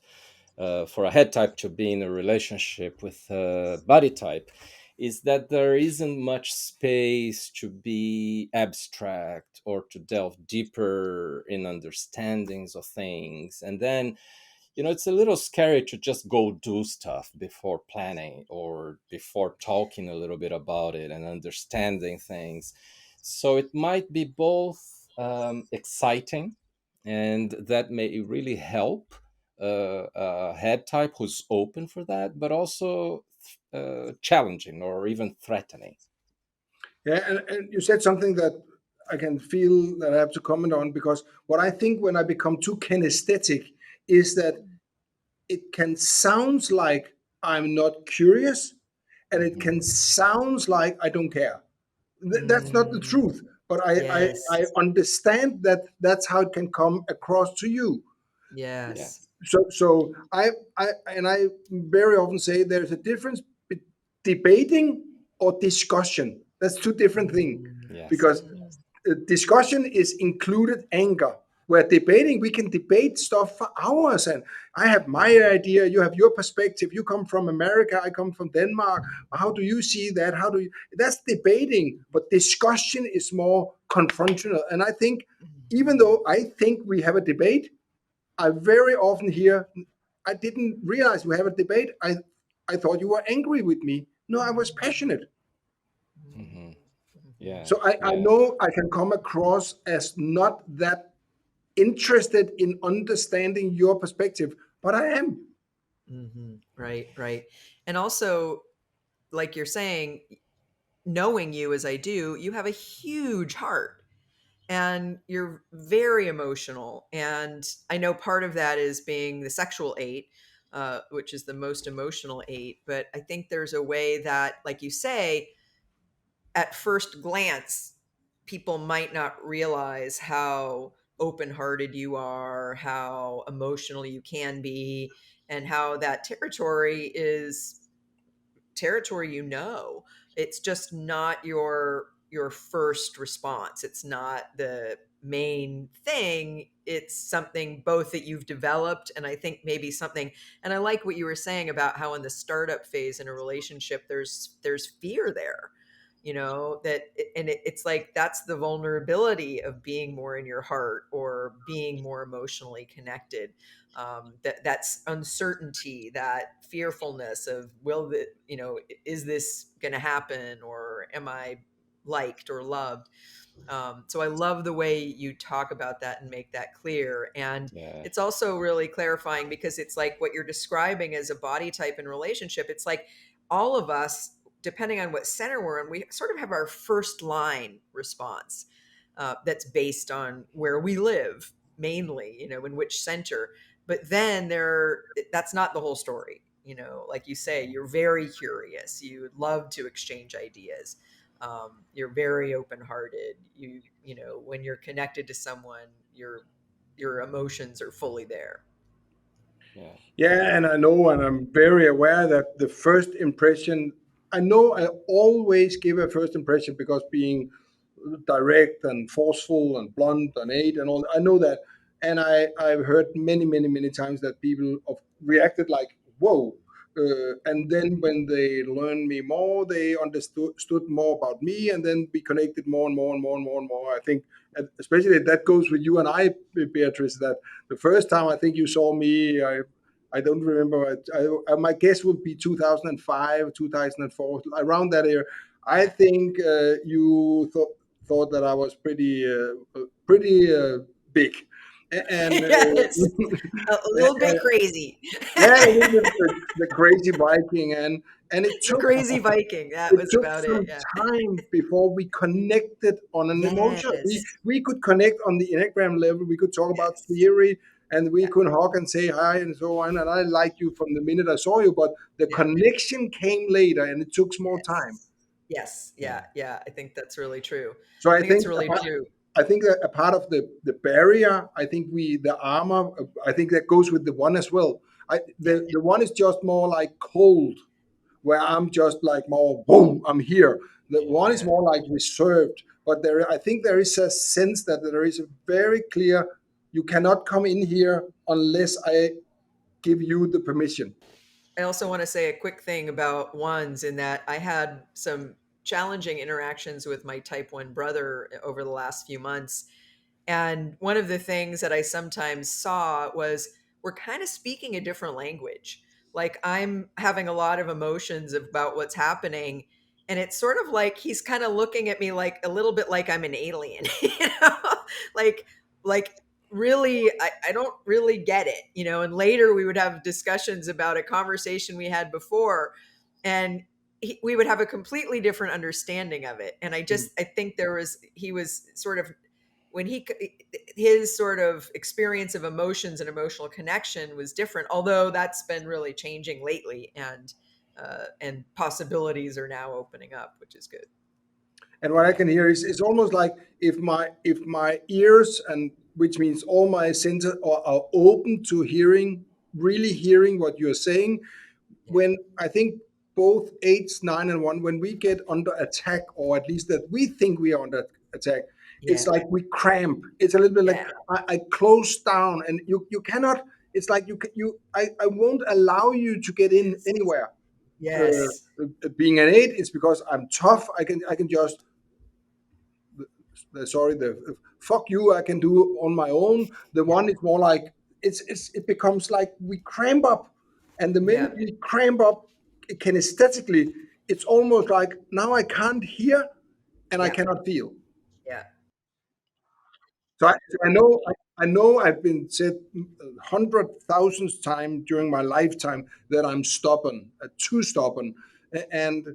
for a head type to be in a relationship with a body type, is that there isn't much space to be abstract or to delve deeper in understandings of things. And then, it's a little scary to just go do stuff before planning or before talking a little bit about it and understanding things. So it might be both exciting, and that may really help a head type who's open for that, but also challenging or even threatening. yeah, and you said something that I can feel that I have to comment on, because what I think when I become too kinesthetic is that it can sound like I'm not curious, and it Mhm. can sound like I don't care. That's not the Mm, truth, but yes. I understand that that's how it can come across to you. Yeah. Yes. So I very often say there's a difference debating or discussion. That's two different things, Mm, Yes. because mm, discussion is included anger. Where debating, we can debate stuff for hours, and I have my idea, you have your perspective. You come from America, I come from Denmark. How do you see that? How do you? That's debating, but discussion is more confrontational. And I think, even though I think we have a debate, I very often hear, I didn't realize we have a debate. I thought you were angry with me. No, I was passionate. Hmm. mhm, Yeah. So I Yeah. know I can come across as not that interested in understanding your perspective, but I am. right, right. And also, like you're saying, knowing you as I do, you have a huge heart. and you're very emotional. And I know part of that is being the sexual eight, which is the most emotional eight. But I think there's a way that, like you say, at first glance, people might not realize how open hearted you are, how emotional you can be, and how that territory is territory. It's just not your first response. It's not the main thing. It's something both that you've developed, and I think maybe something. And I like what you were saying about how in the startup phase in a relationship there's fear there, that it's like that's the vulnerability of being more in your heart or being more emotionally connected. That's uncertainty, that fearfulness of, is this going to happen, or am I liked or loved? So I love the way you talk about that and make that clear. And Yeah. it's also really clarifying, because it's like what you're describing as a body type in relationship. It's like all of us, depending on what center we're in, we sort of have our first line response, that's based on where we live, mainly, in which center. But then that's not the whole story. Like you say, you're very curious. You love to exchange ideas. You're very open-hearted. When you're connected to someone, your emotions are fully there. Yeah. Yeah, and I know, and I'm very aware that the first impression, I know I always give a first impression because being direct and forceful and blunt and eight and all, I know that. And I've heard many, many, many times that people have reacted like, whoa. And then when they learn me more, they understood more about me, and then we connected more and more and more and more and more. I think, and especially that goes with you and I, Beatrice, that the first time I think you saw me, I don't remember. My guess would be 2005, 2004, around that year. I think you thought that I was pretty big, and Yes, a little bit crazy. yeah, a little bit the crazy Viking, and The crazy Viking. That it was took about it. some Yeah. time before we connected on an emotion. We Yes. we could connect on the Enneagram level. We could talk about Yes. theory, and we Yeah. could hug and say hi and so on. And I liked you from the minute I saw you, but the Yeah. connection came later, and it took more time. Yes. Yes. Yeah. Yeah. Yeah. I think that's really true. So I think it's really true. I think that a part of the barrier, I think the armor, I think that goes with the one as well. Yeah. The one is just more like cold, where I'm just like more boom, I'm here. The one is Yeah. more like reserved, but I think there is a sense that there is a very clear, you cannot come in here unless I give you the permission. I also want to say a quick thing about ones, in that I had some challenging interactions with my type 1 brother over the last few months. And one of the things that I sometimes saw was we're kind of speaking a different language. Like I'm having a lot of emotions about what's happening. And it's sort of like he's kind of looking at me like a little bit like I'm an alien, like, like really, I don't really get it, and later we would have discussions about a conversation we had before, and we would have a completely different understanding of it. And I think he was sort of, when his sort of experience of emotions and emotional connection was different, although that's been really changing lately, and possibilities are now opening up, which is good. And what I Yeah. can hear is it's almost like if my ears, and which means all my senses are open to hearing, really hearing what you're saying. Yeah. When I think both eights, nine, and one, when we get under attack, or at least that we think we are under attack, it's Yeah. like we cramp. It's a little bit like Yeah. I close down, and you cannot. It's like I won't allow you to get in Yes. anywhere. Yes. Being an eight is because I'm tough. I can just the fuck you, I can do on my own. The Yeah. one is more like it becomes like we cramp up, and the minute Yeah. we cramp up kinesthetically, it's almost like now I can't hear and I Yeah. cannot feel. Yeah. So I know I've been said 100,000 times during my lifetime that I'm stubborn, too stubborn, and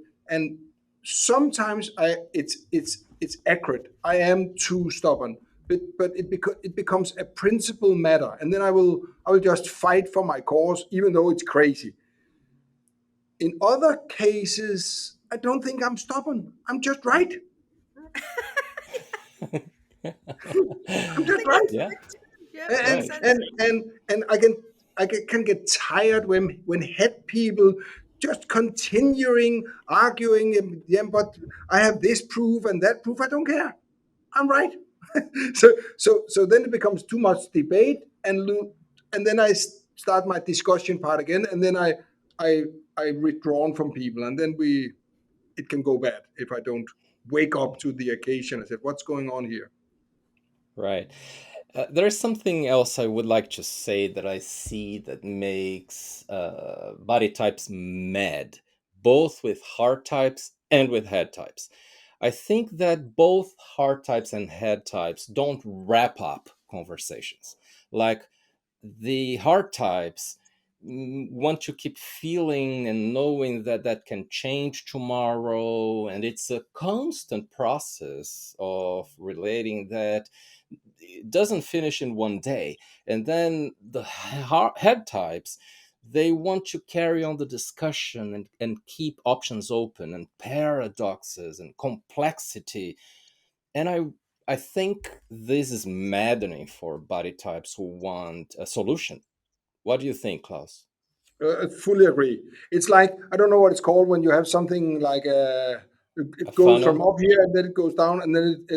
sometimes it's accurate. I am too stubborn, but it becomes a principle matter, and then I will just fight for my cause, even though it's crazy. In other cases, I don't think I'm stubborn. I'm just right. I'm I just think right. that's Yeah, right too. Yeah, it makes right, and sense. and and I can get tired when head people just continuing arguing. Yeah, but I have this proof and that proof. I don't care. I'm right. So then it becomes too much debate, and then I start my discussion part again, and then I I withdrawn from people, and then we it can go bad if I don't wake up to the occasion. I said, what's going on here? right. There's something else I would like to say that I see that makes body types mad, both with heart types and with head types. I think that both heart types and head types don't wrap up conversations. Like the heart types want to keep feeling and knowing that that can change tomorrow, and it's a constant process of relating that it doesn't finish in one day. And then the head types, they want to carry on the discussion and keep options open and paradoxes and complexity. And I think this is maddening for body types who want a solution. What do you think, Klaus? I fully agree. It's like, I don't know what it's called when you have something like A it goes from funnel? up here and then it goes down, and then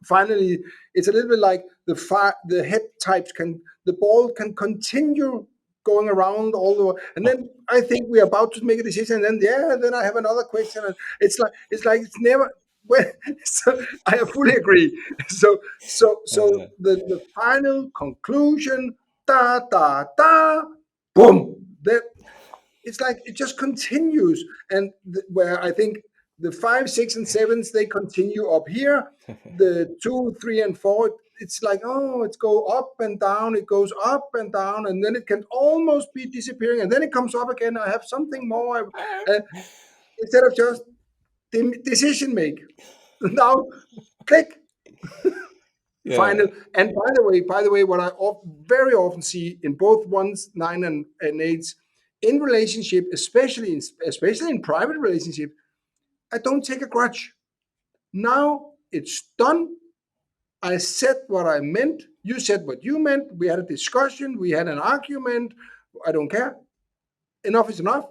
finally it's a little bit like the head types can the ball can continue going around all the way, and then I think we're about to make a decision, and then then I have another question, and it's like it's never. Well, so I fully agree. So Uh, the final conclusion, da da da, boom. That it's like it just continues, and where I think the five, six, and sevens they continue up here. The two, three, and four, it's like, oh, it's go up and down. It goes up and down, and then it can almost be disappearing, and then it comes up again. I have something more, instead of just decision make. Now, click yeah. final. And by the way, what I very often see in both ones, nine and eights, in relationship, especially in private relationship, I don't take a grudge. Now it's done. I said what I meant. You said what you meant. We had a discussion. We had an argument. I don't care. Enough is enough.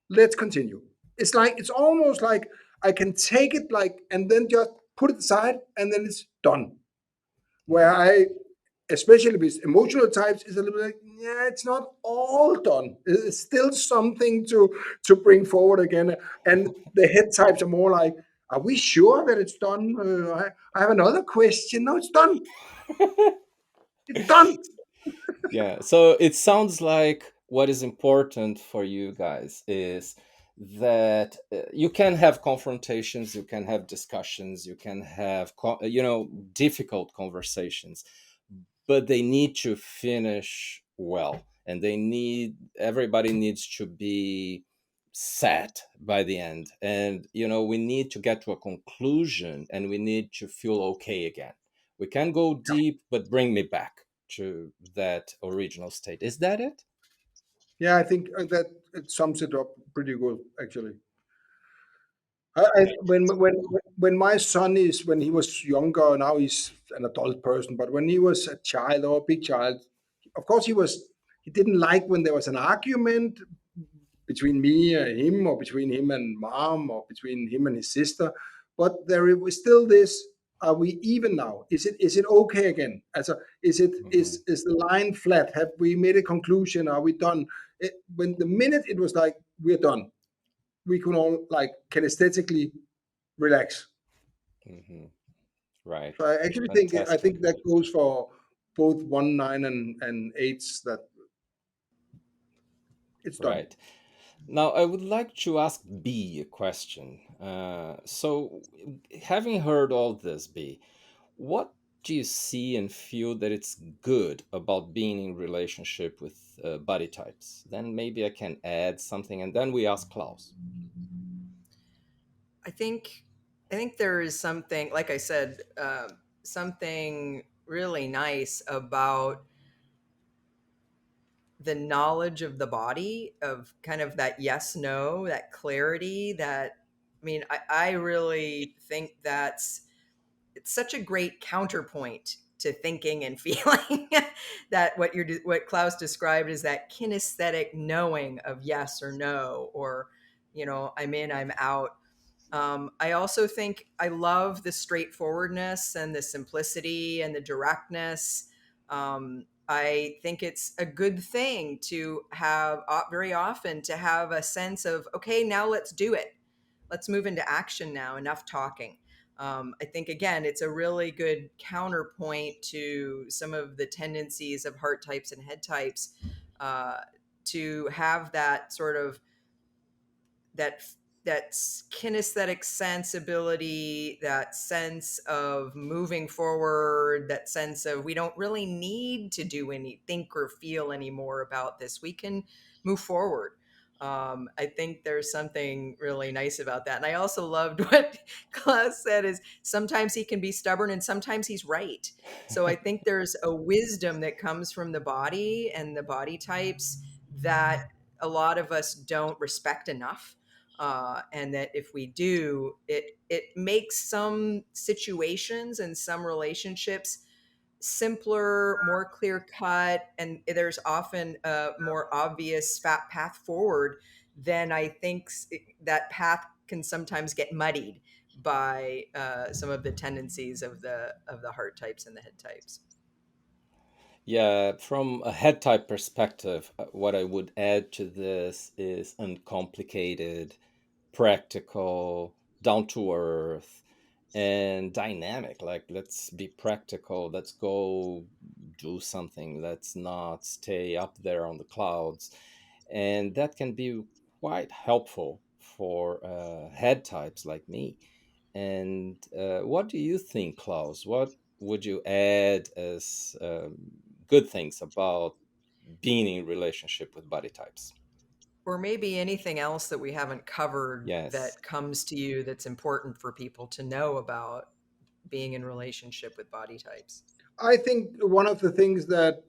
Let's continue. It's almost like I can take it like and then just put it aside and then it's done. Where Mhm. I, especially with emotional types, is a little bit like, yeah, it's not all done. It's still something to bring forward again. And the head types are more like, are we sure that it's done? I have another question. No, it's done. It's done. Yeah, so it sounds like what is important for you guys is that you can have confrontations, you can have discussions, you can have difficult conversations, but they need to finish well, and everybody needs to be set by the end. And we need to get to a conclusion, and we need to feel okay again. We can go deep, but bring me back to that original state. Is that it? Yeah, I think that it sums it up pretty good, actually. When my son is when he was younger, now he's an adult person, but when he was a child or a big child, of course he didn't like when there was an argument between me and him, or between him and mom, or between him and his sister. But there was still this: are we even now? Is it okay again? Also, Hmm. is the line flat? Have we made a conclusion? Are we done? When the minute it was like we're done, we can all like kinesthetically relax. Hmm. Right. So I actually Fantastic. think that goes for both one, nine, and eights. That it's done. Right. Now, I would like to ask B a question. So, having heard all this, B, what do you see and feel that it's good about being in relationship with body types? Then maybe I can add something, and then we ask Klaus. I think I think there is something, like I said, something really nice about the knowledge of the body, of kind of that yes no, that clarity. That, I mean, I really think that's, it's such a great counterpoint to thinking and feeling. That what Klaus described is that kinesthetic knowing of yes or no, or, I'm in, I'm out. I also think I love the straightforwardness and the simplicity and the directness. I think it's a good thing to have, very often, to have a sense of, okay, now let's do it. Let's move into action now. Enough talking. I think, again, it's a really good counterpoint to some of the tendencies of heart types and head types, uh, to have that sort of, that that kinesthetic sensibility, that sense of moving forward, that sense of, we don't really need to do any think or feel anymore about this. We can move forward. I think there's something really nice about that. And I also loved what Klaus said, is sometimes he can be stubborn and sometimes he's right. So I think there's a wisdom that comes from the body and the body types that a lot of us don't respect enough, and that if we do, it makes some situations and some relationships simpler, more clear cut, and there's often a more obvious fat path forward than, I think, that path can sometimes get muddied by some of the tendencies of the heart types and the head types. Yeah, from a head type perspective, what I would add to this is uncomplicated, practical, down to earth, and dynamic. Like, let's be practical, let's go do something, let's not stay up there on the clouds. And that can be quite helpful for head types like me. And what do you think, Klaus? What would you add as good things about being in relationship with body types? Or maybe anything else that we haven't covered Yes. that comes to you that's important for people to know about being in relationship with body types. I think one of the things that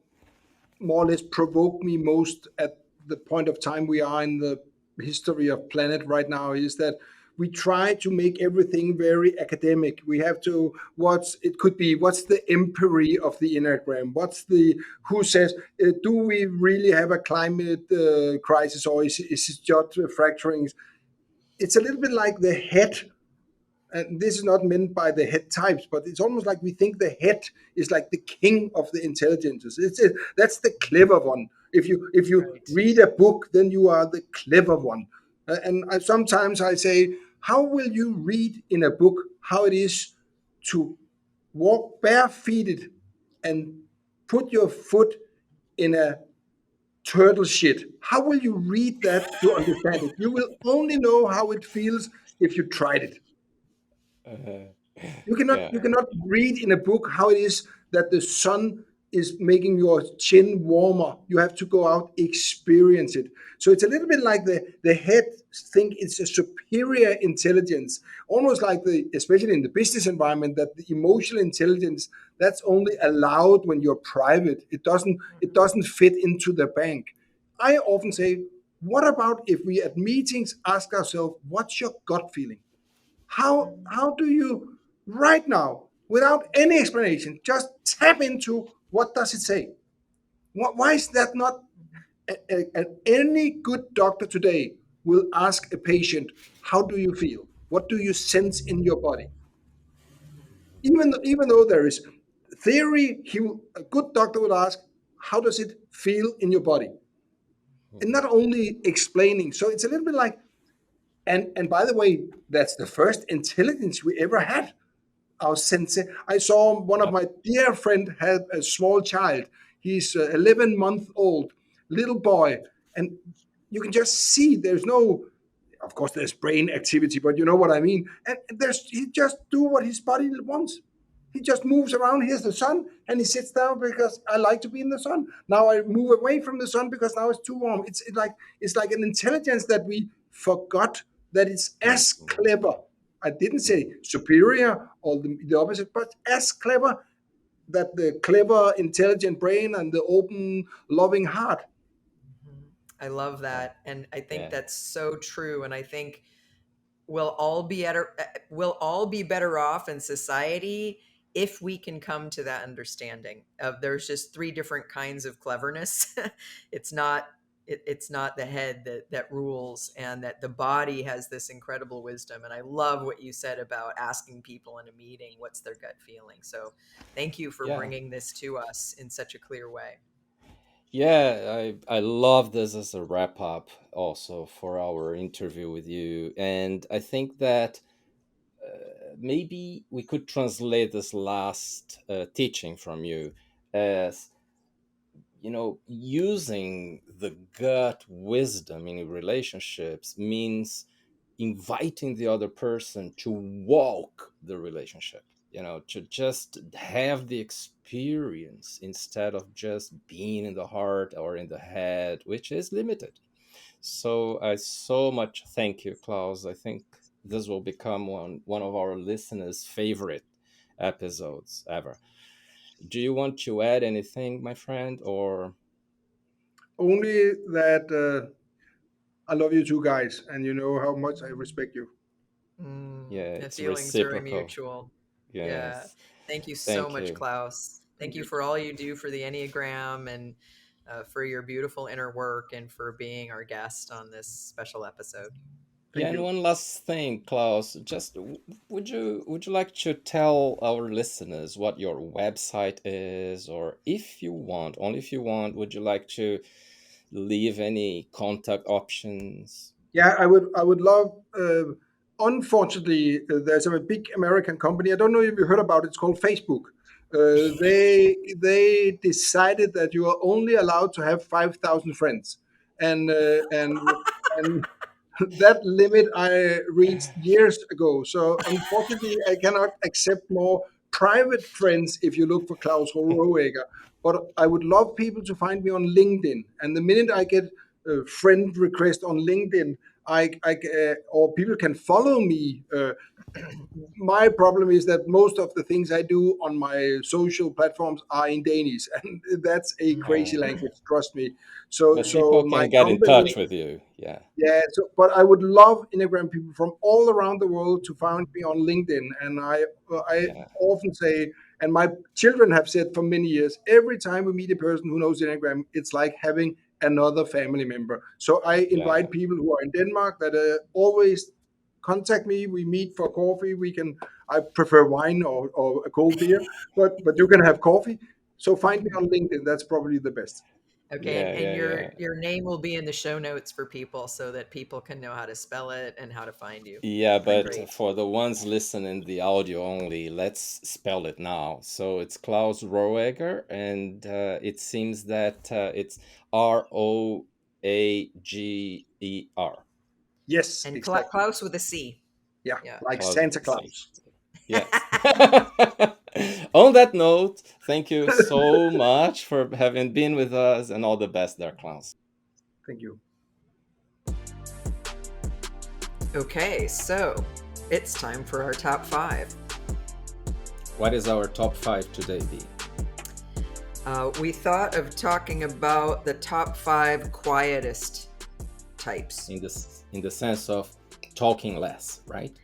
more or less provoke me most at the point of time we are in the history of planet right now is that we try to make everything very academic. We have to, what's the empiry of the Enneagram, what's the, who says, do we really have a climate crisis, or is it just fracturings? It's a little bit like the head, and this is not meant by the head types, but it's almost like we think the head is like the king of the intelligences. That's the clever one. If you Right. read a book, then you are the clever one. Sometimes I say, how will you read in a book how it is to walk barefooted and put your foot in a turtle shit? How will you read that to understand it? You will only know how it feels if you tried it. Uh, You yeah. cannot read in a book how it is that the sun is making your chin warmer. You have to go out, experience it. So it's a little bit like the head think it's a superior intelligence, almost like especially in the business environment, that the emotional intelligence that's only allowed when you're private. It doesn't fit into the bank. I often say, what about if we at meetings ask ourselves, what's your gut feeling? How do you right now, without any explanation, just tap into what does it say? Why is that not any good doctor today will ask a patient, how do you feel? What do you sense in your body? Even though there is theory, a good doctor would ask, how does it feel in your body? And Mhm. not only explaining. So it's a little bit like, and by the way, that's the first intelligence we ever had. Our sensei. I saw one of Yep. my dear friend had a small child. He's 11 month old, little boy, and you can just see there's no. Of course, there's brain activity, but you know what I mean. And he just do what his body wants. He just moves around. Here's the sun, and he sits down because I like to be in the sun. Now I move away from the sun because now it's too warm. It's like an intelligence that we forgot that it's as Mhm. clever. I didn't say superior or the opposite, but as clever, that the clever, intelligent brain and the open, loving heart. Mhm. I love Yeah. that. And I think Yeah. that's so true. And I think we'll all be better off in society if we can come to that understanding of there's just three different kinds of cleverness. It's not it's not the head that rules, and that the body has this incredible wisdom. And I love what you said about asking people in a meeting what's their gut feeling. So thank you for Yeah. bringing this to us in such a clear way. Yeah, I love this as a wrap up also for our interview with you. And I think that maybe we could translate this last teaching from you as, using the gut wisdom in relationships means inviting the other person to walk the relationship, to just have the experience instead of just being in the heart or in the head, which is limited. So I so much thank you, Klaus. I think this will become one of our listeners' favorite episodes ever. Do you want to add anything, my friend, or? Only that I love you two guys, and you know how much I respect you. Yeah, The it's feelings are reciprocal. mutual. Yeah. Yes. Thank you so Thank much, you. Klaus. Thank Thank you you. for all you do for the Enneagram, and for your beautiful inner work, and for being our guest on this special episode. Yeah, Thank and you. one last thing, Klaus. Just would you like to tell our listeners what your website is, or if you want, only if you want, would you like to leave any contact options? Yeah, I would love. Unfortunately, there's a big American company. I don't know if you heard about it. It's called Facebook. They decided that you are only allowed to have 5,000 friends, and that limit I reached years ago. So unfortunately, I cannot accept more private friends if you look for Claus Roager. But I would love people to find me on LinkedIn. And the minute I get a friend request on LinkedIn, or people can follow me. My problem is that most of the things I do on my social platforms are in Danish, and that's a crazy Oh, language. Trust me. So, but so people my can get in company. touch with you. Yeah. Yeah, so but I would love Enneagram people from all around the world to find me on LinkedIn, and I Yeah. often say, and my children have said for many years, every time we meet a person who knows Enneagram, it's like having another family member. So I Yeah. invite people who are in Denmark that always contact me. We meet for coffee. We can. I prefer wine or a cold beer, but you can have coffee. So find me on LinkedIn. That's probably the best. Okay, Yeah. and Yeah. your Yeah. your name will be in the show notes for people, so that people can know how to spell it and how to find you. Yeah, but Great. for the ones listening the audio only, let's spell it now. So it's Klaus Roager, and it seems that it's Roager. Yes, And exactly. Klaus with a C. Yeah, Yeah. like Klaus with Santa a C. Claus. Yes. On that note, thank you so much for having been with us, and all the best there, Klaus. Thank you. Okay, so it's time for our top five. What is our top five today, B? We thought of talking about the top five quietest types. In the sense of talking less, right?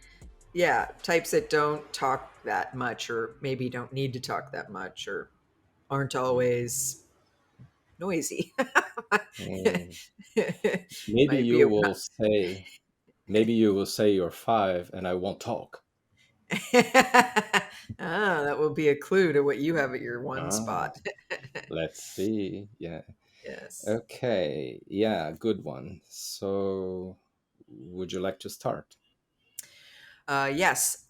Yeah, types that don't talk that much, or maybe don't need to talk that much, or aren't always noisy. Mm. Maybe Might be you a will say, maybe you will say you're five, and I won't talk. that will be a clue to what you have at your one Ah, spot. let's see. Yeah. Yes. Okay. Yeah, good one. So, would you like to start? Yes,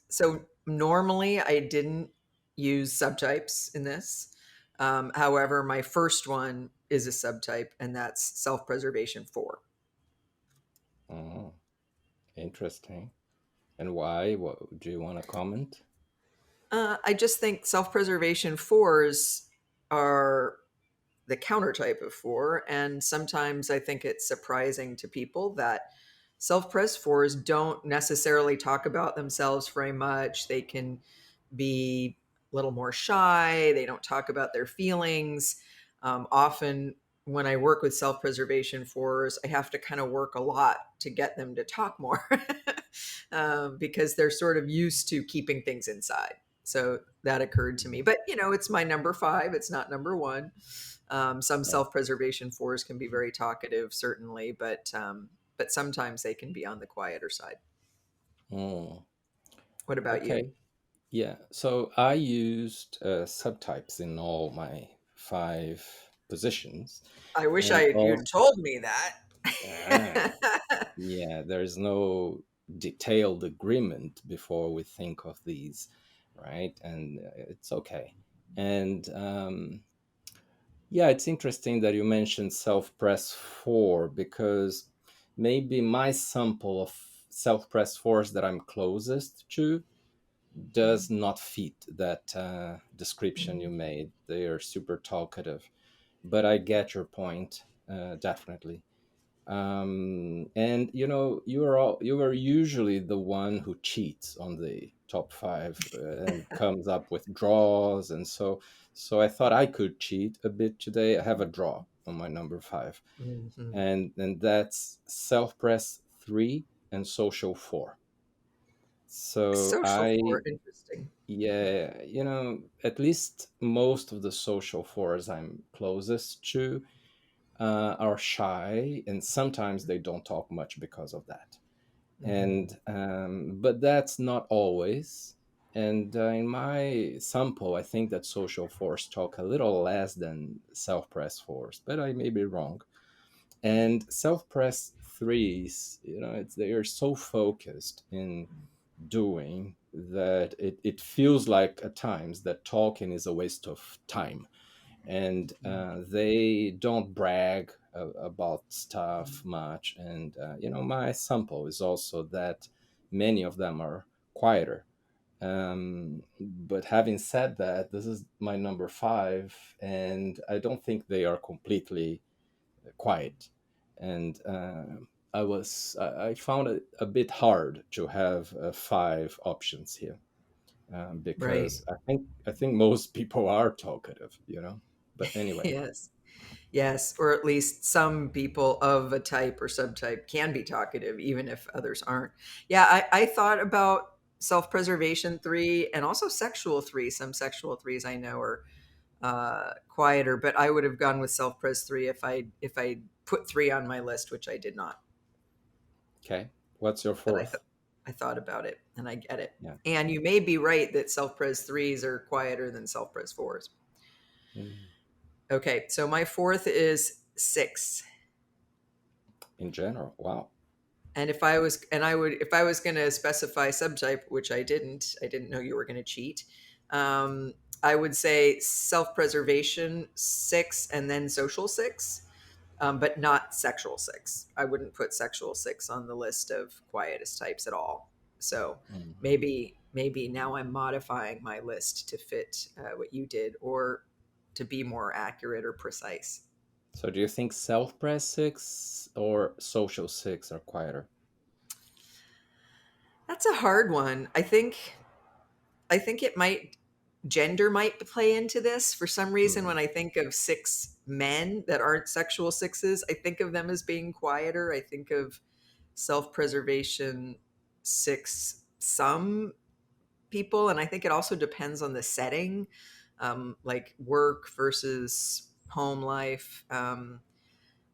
so normally I didn't use subtypes in this. However, my first one is a subtype, and that's self-preservation 4. Oh, interesting. And why? What do you want to comment? I just think self-preservation 4s are the counter type of 4, and sometimes I think it's surprising to people that Self-pres fours don't necessarily talk about themselves very much. They can be a little more shy. They don't talk about their feelings. Often, when I work with self-preservation fours, I have to kind of work a lot to get them to talk more because they're sort of used to keeping things inside. So that occurred to me. But, it's my number 5. It's not number 1. Some Yeah. self-preservation fours can be very talkative, certainly, but sometimes they can be on the quieter side. Mm. What about you? Okay. Yeah. So I used subtypes in all my 5 positions, I wish and you'd all. told me that. Ah, yeah, there's no detailed agreement before we think of these, right? And it's okay. And yeah, it's interesting that you mentioned self-press 4, because maybe my sample of self-press 4s that I'm closest to does not fit that description you made. They are super talkative, but I get your point, definitely. And you are usually the one who cheats on the top 5 and comes up with draws, and so I thought I could cheat a bit today. I have a draw on my number 5, Mhm. and that's self-press 3 and social 4. So Social I, four, interesting. yeah, at least most of the social 4s I'm closest to are shy, and sometimes they don't talk much because of that. Mhm. And but that's not always. And in my sample, I think that social force talk a little less than self-press force, but I may be wrong. And self-press threes, they are so focused in doing that it feels like at times that talking is a waste of time, and they don't brag about stuff much. And my sample is also that many of them are quieter. But having said that, this is my number 5, and I don't think they are completely quiet. And I found it a bit hard to have 5 options here, Right. because I think most people are talkative. But anyway. Yes. Yes. Or at least some people of a type or subtype can be talkative, even if others aren't. Yeah. I thought about self preservation 3 and also sexual 3. Some sexual 3s I know are quieter, but I would have gone with self pres 3 if I put 3 on my list, which I did not. Okay. What's your But fourth? I thought about it and I get it. Yeah. And you may be right that self pres 3s are quieter than self pres 4s. Mm. Okay, so my fourth is 6. In general. Wow. And if I was going to specify subtype, which I didn't know you were going to cheat. Um, I would say self-preservation 6 and then social 6, but not sexual 6. I wouldn't put sexual 6 on the list of quietest types at all. So Mm. maybe now I'm modifying my list to fit what you did, or to be more accurate or precise. So do you think self-press 6 or social 6 are quieter? That's a hard one. I think it might gender might play into this. For some reason, Mm. when I think of 6 men that aren't sexual 6s, I think of them as being quieter. I think of self-preservation 6 some people, and I think it also depends on the setting, like work versus home life.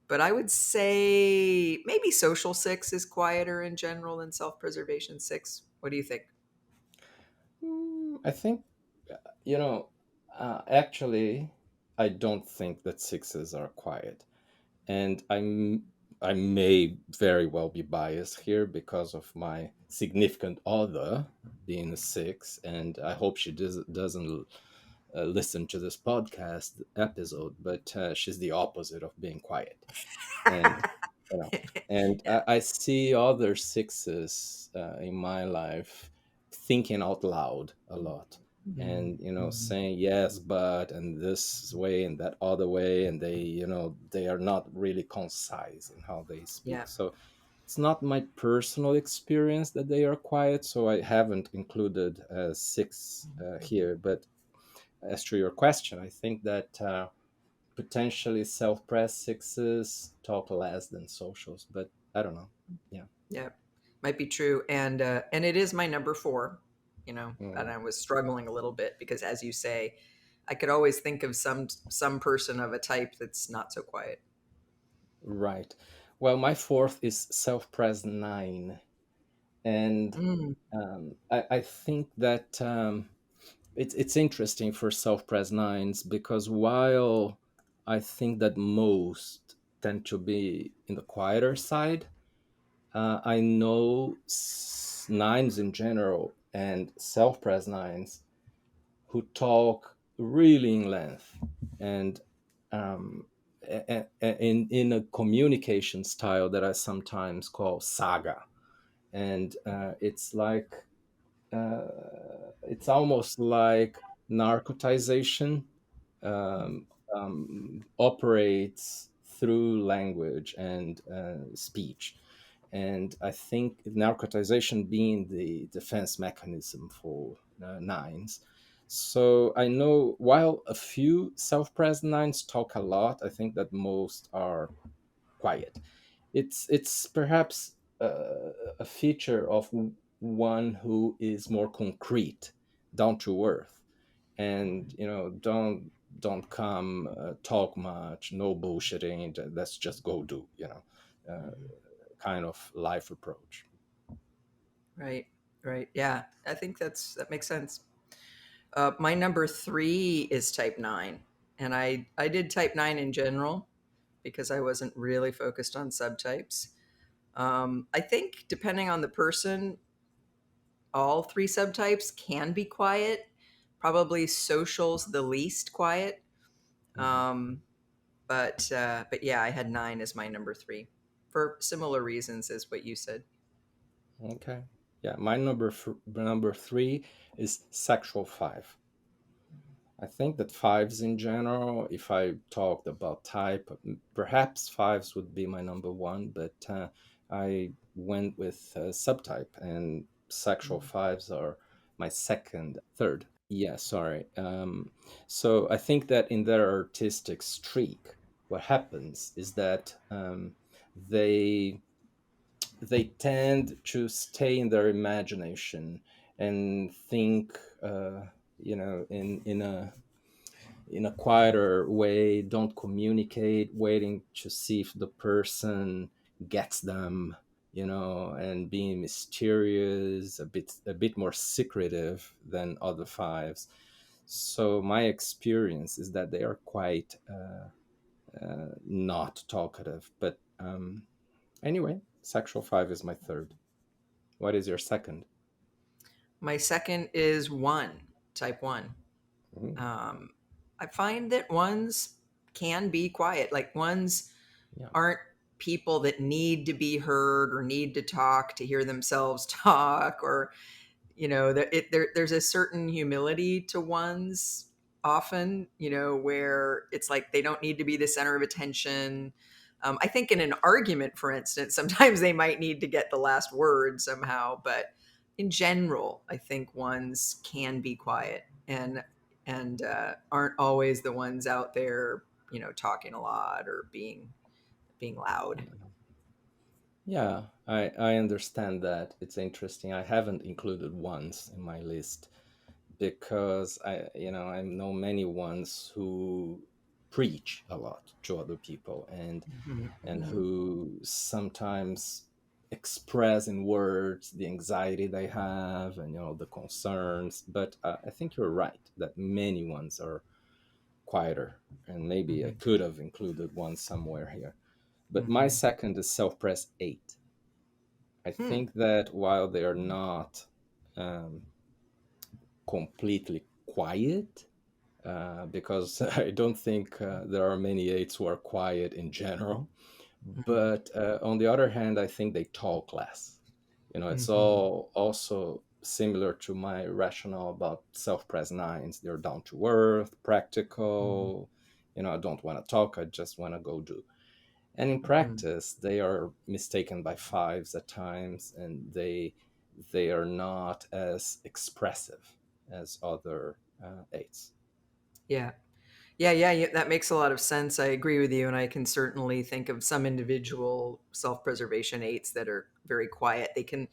But I would say maybe social 6 is quieter in general than self-preservation 6. What do you think? I think, you know, actually, I don't think that 6s are quiet. And I may very well be biased here because of my significant other being a 6, and I hope she doesn't listen to this podcast episode, but she's the opposite of being quiet. And you know and Yeah. I see other 6s in my life thinking out loud a lot, Mhm. and Mhm. saying yes but and this way and that other way, and they are not really concise in how they Yeah. speak. So it's not my personal experience that they are quiet, so I haven't included six here. But as to your question, I think that potentially self-pressed sixes talk less than socials, but I don't know. Yeah. Yeah, might be true. And it is my number four, and Mm, I was struggling a little bit because, as you say, I could always think of some person of a type that's not so quiet. right. Well, my fourth is self-pressed nine, and Mm, I think that it's interesting for self-pressed nines because while I think that most tend to be in the quieter side, I know nines in general and self-pressed nines who talk really in length and um, in a communication style that I sometimes call saga, and it's almost like narcotization operates through language and speech. And I think narcotization being the defense mechanism for nines. So I know while a few self-pressed nines talk a lot, I think that most are quiet. It's perhaps a feature of one who is more concrete, down to earth, and don't come talk much, no bullshitting. Let's just go do uh, kind of life approach. right, right. Yeah, I think that makes sense. My number three is type nine, and I did type nine in general because I wasn't really focused on subtypes. I think depending on the person, all three subtypes can be quiet. Probably socials the least quiet. Mhm. Um, but yeah, I had nine as my number three for similar reasons as what you said. Okay. Yeah, my number three is sexual five. I think that fives in general, if I talked about type, perhaps fives would be my number one, but I went with subtype, and sexual fives are my second, third. Yeah, sorry. So I think that in their artistic streak, what happens is that they they tend to stay in their imagination and think, in a quieter way, don't communicate, waiting to see if the person gets them, and being mysterious, a bit more secretive than other fives. So my experience is that they are quite not talkative. But anyway, sexual five is my third. What is your second? My second is one, type one. Mm, Um, I find that ones can be quiet. Like ones yeah. aren't people that need to be heard or need to talk to hear themselves talk, or there's a certain humility to ones often, where it's like they don't need to be the center of attention. I think in an argument, for instance, sometimes they might need to get the last word somehow, but in general, I think ones can be quiet and aren't always the ones out there, talking a lot or being loud. Yeah, I understand that. It's interesting. I haven't included ones in my list because I know many ones who preach a lot to other people, Mhm, and mhm, who sometimes express in words the anxiety they have and the concerns. But I think you're right that many ones are quieter, and maybe I mhm, could have included one somewhere here. But my mhm. second is self-press eight. I Hmm. think that while they are not um, completely quiet, because I don't think there are many eights who are quiet in general. Mhm, But on the other hand, I think they talk less. It's mhm, all also similar to my rationale about self-press nines. They're down to earth, mhm, practical. I don't want to talk. I just want to go do. And in practice, they are mistaken by fives at times, and they are not as expressive as other eights. Yeah. Yeah, that makes a lot of sense. I agree with you. And I can certainly think of some individual self preservation eights that are very quiet. They can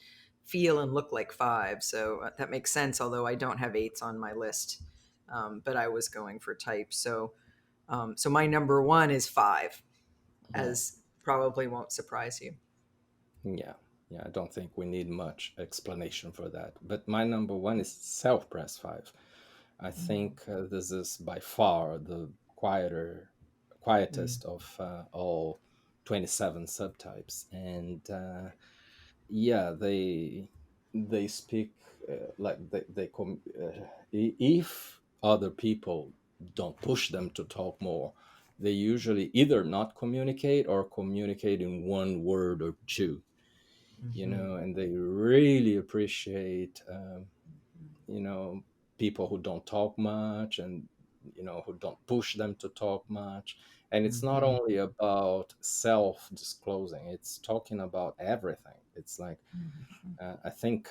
feel and look like fives. So that makes sense, although I don't have eights on my list. But I was going for types. So my number one is five, as probably won't surprise you. Yeah. Yeah, I don't think we need much explanation for that. But my number one is self-press five. I think this is by far the quietest of all 27 subtypes. And yeah, they speak like if other people don't push them to talk more, they usually either not communicate or communicate in one word or two, and they really appreciate people who don't talk much, and who don't push them to talk much. And it's not only about self disclosing, it's talking about everything. It's like I think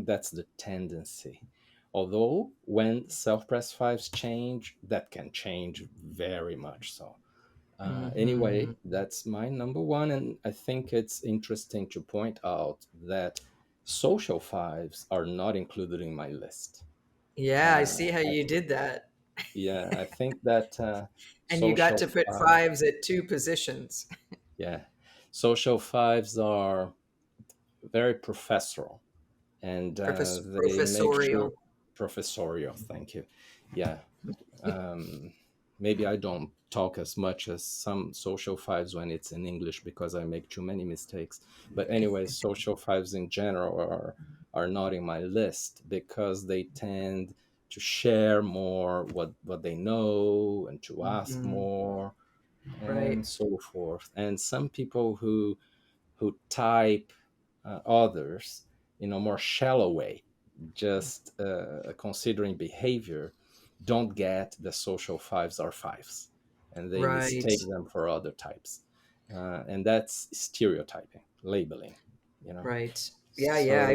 that's the tendency. Although when self-press fives change, that can change very much so. Anyway, that's my number one, and I think it's interesting to point out that social fives are not included in my list. Yeah, I Uh, see how you did that. yeah, I think that And you got social to put five, fives at two positions. yeah, social fives are very professoral, and they make sure Professorial. professorial. Thank you. Yeah, um, maybe I don't talk as much as some social fives when it's in English because I make too many mistakes. But anyway, social fives in general are not in my list because they tend to share more what they know and to ask more Right. and so forth. And some people who type others in a more shallow way, just considering behavior, don't get the social fives are fives, and they Right. mistake them for other types, and that's stereotyping, labeling, Right. Yeah. So yeah.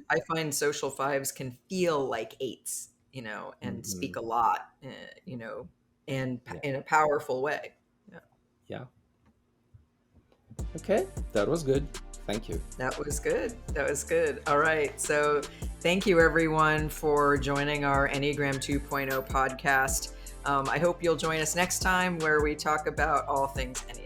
I find social fives can feel like eights, and Hmm. speak a lot, and Yeah, in a powerful way. Yeah. yeah. Okay, that was good. Thank you. That was good. That was good. All right. So, thank you everyone for joining our Enneagram 2.0 podcast. I hope you'll join us next time where we talk about all things Enneagram.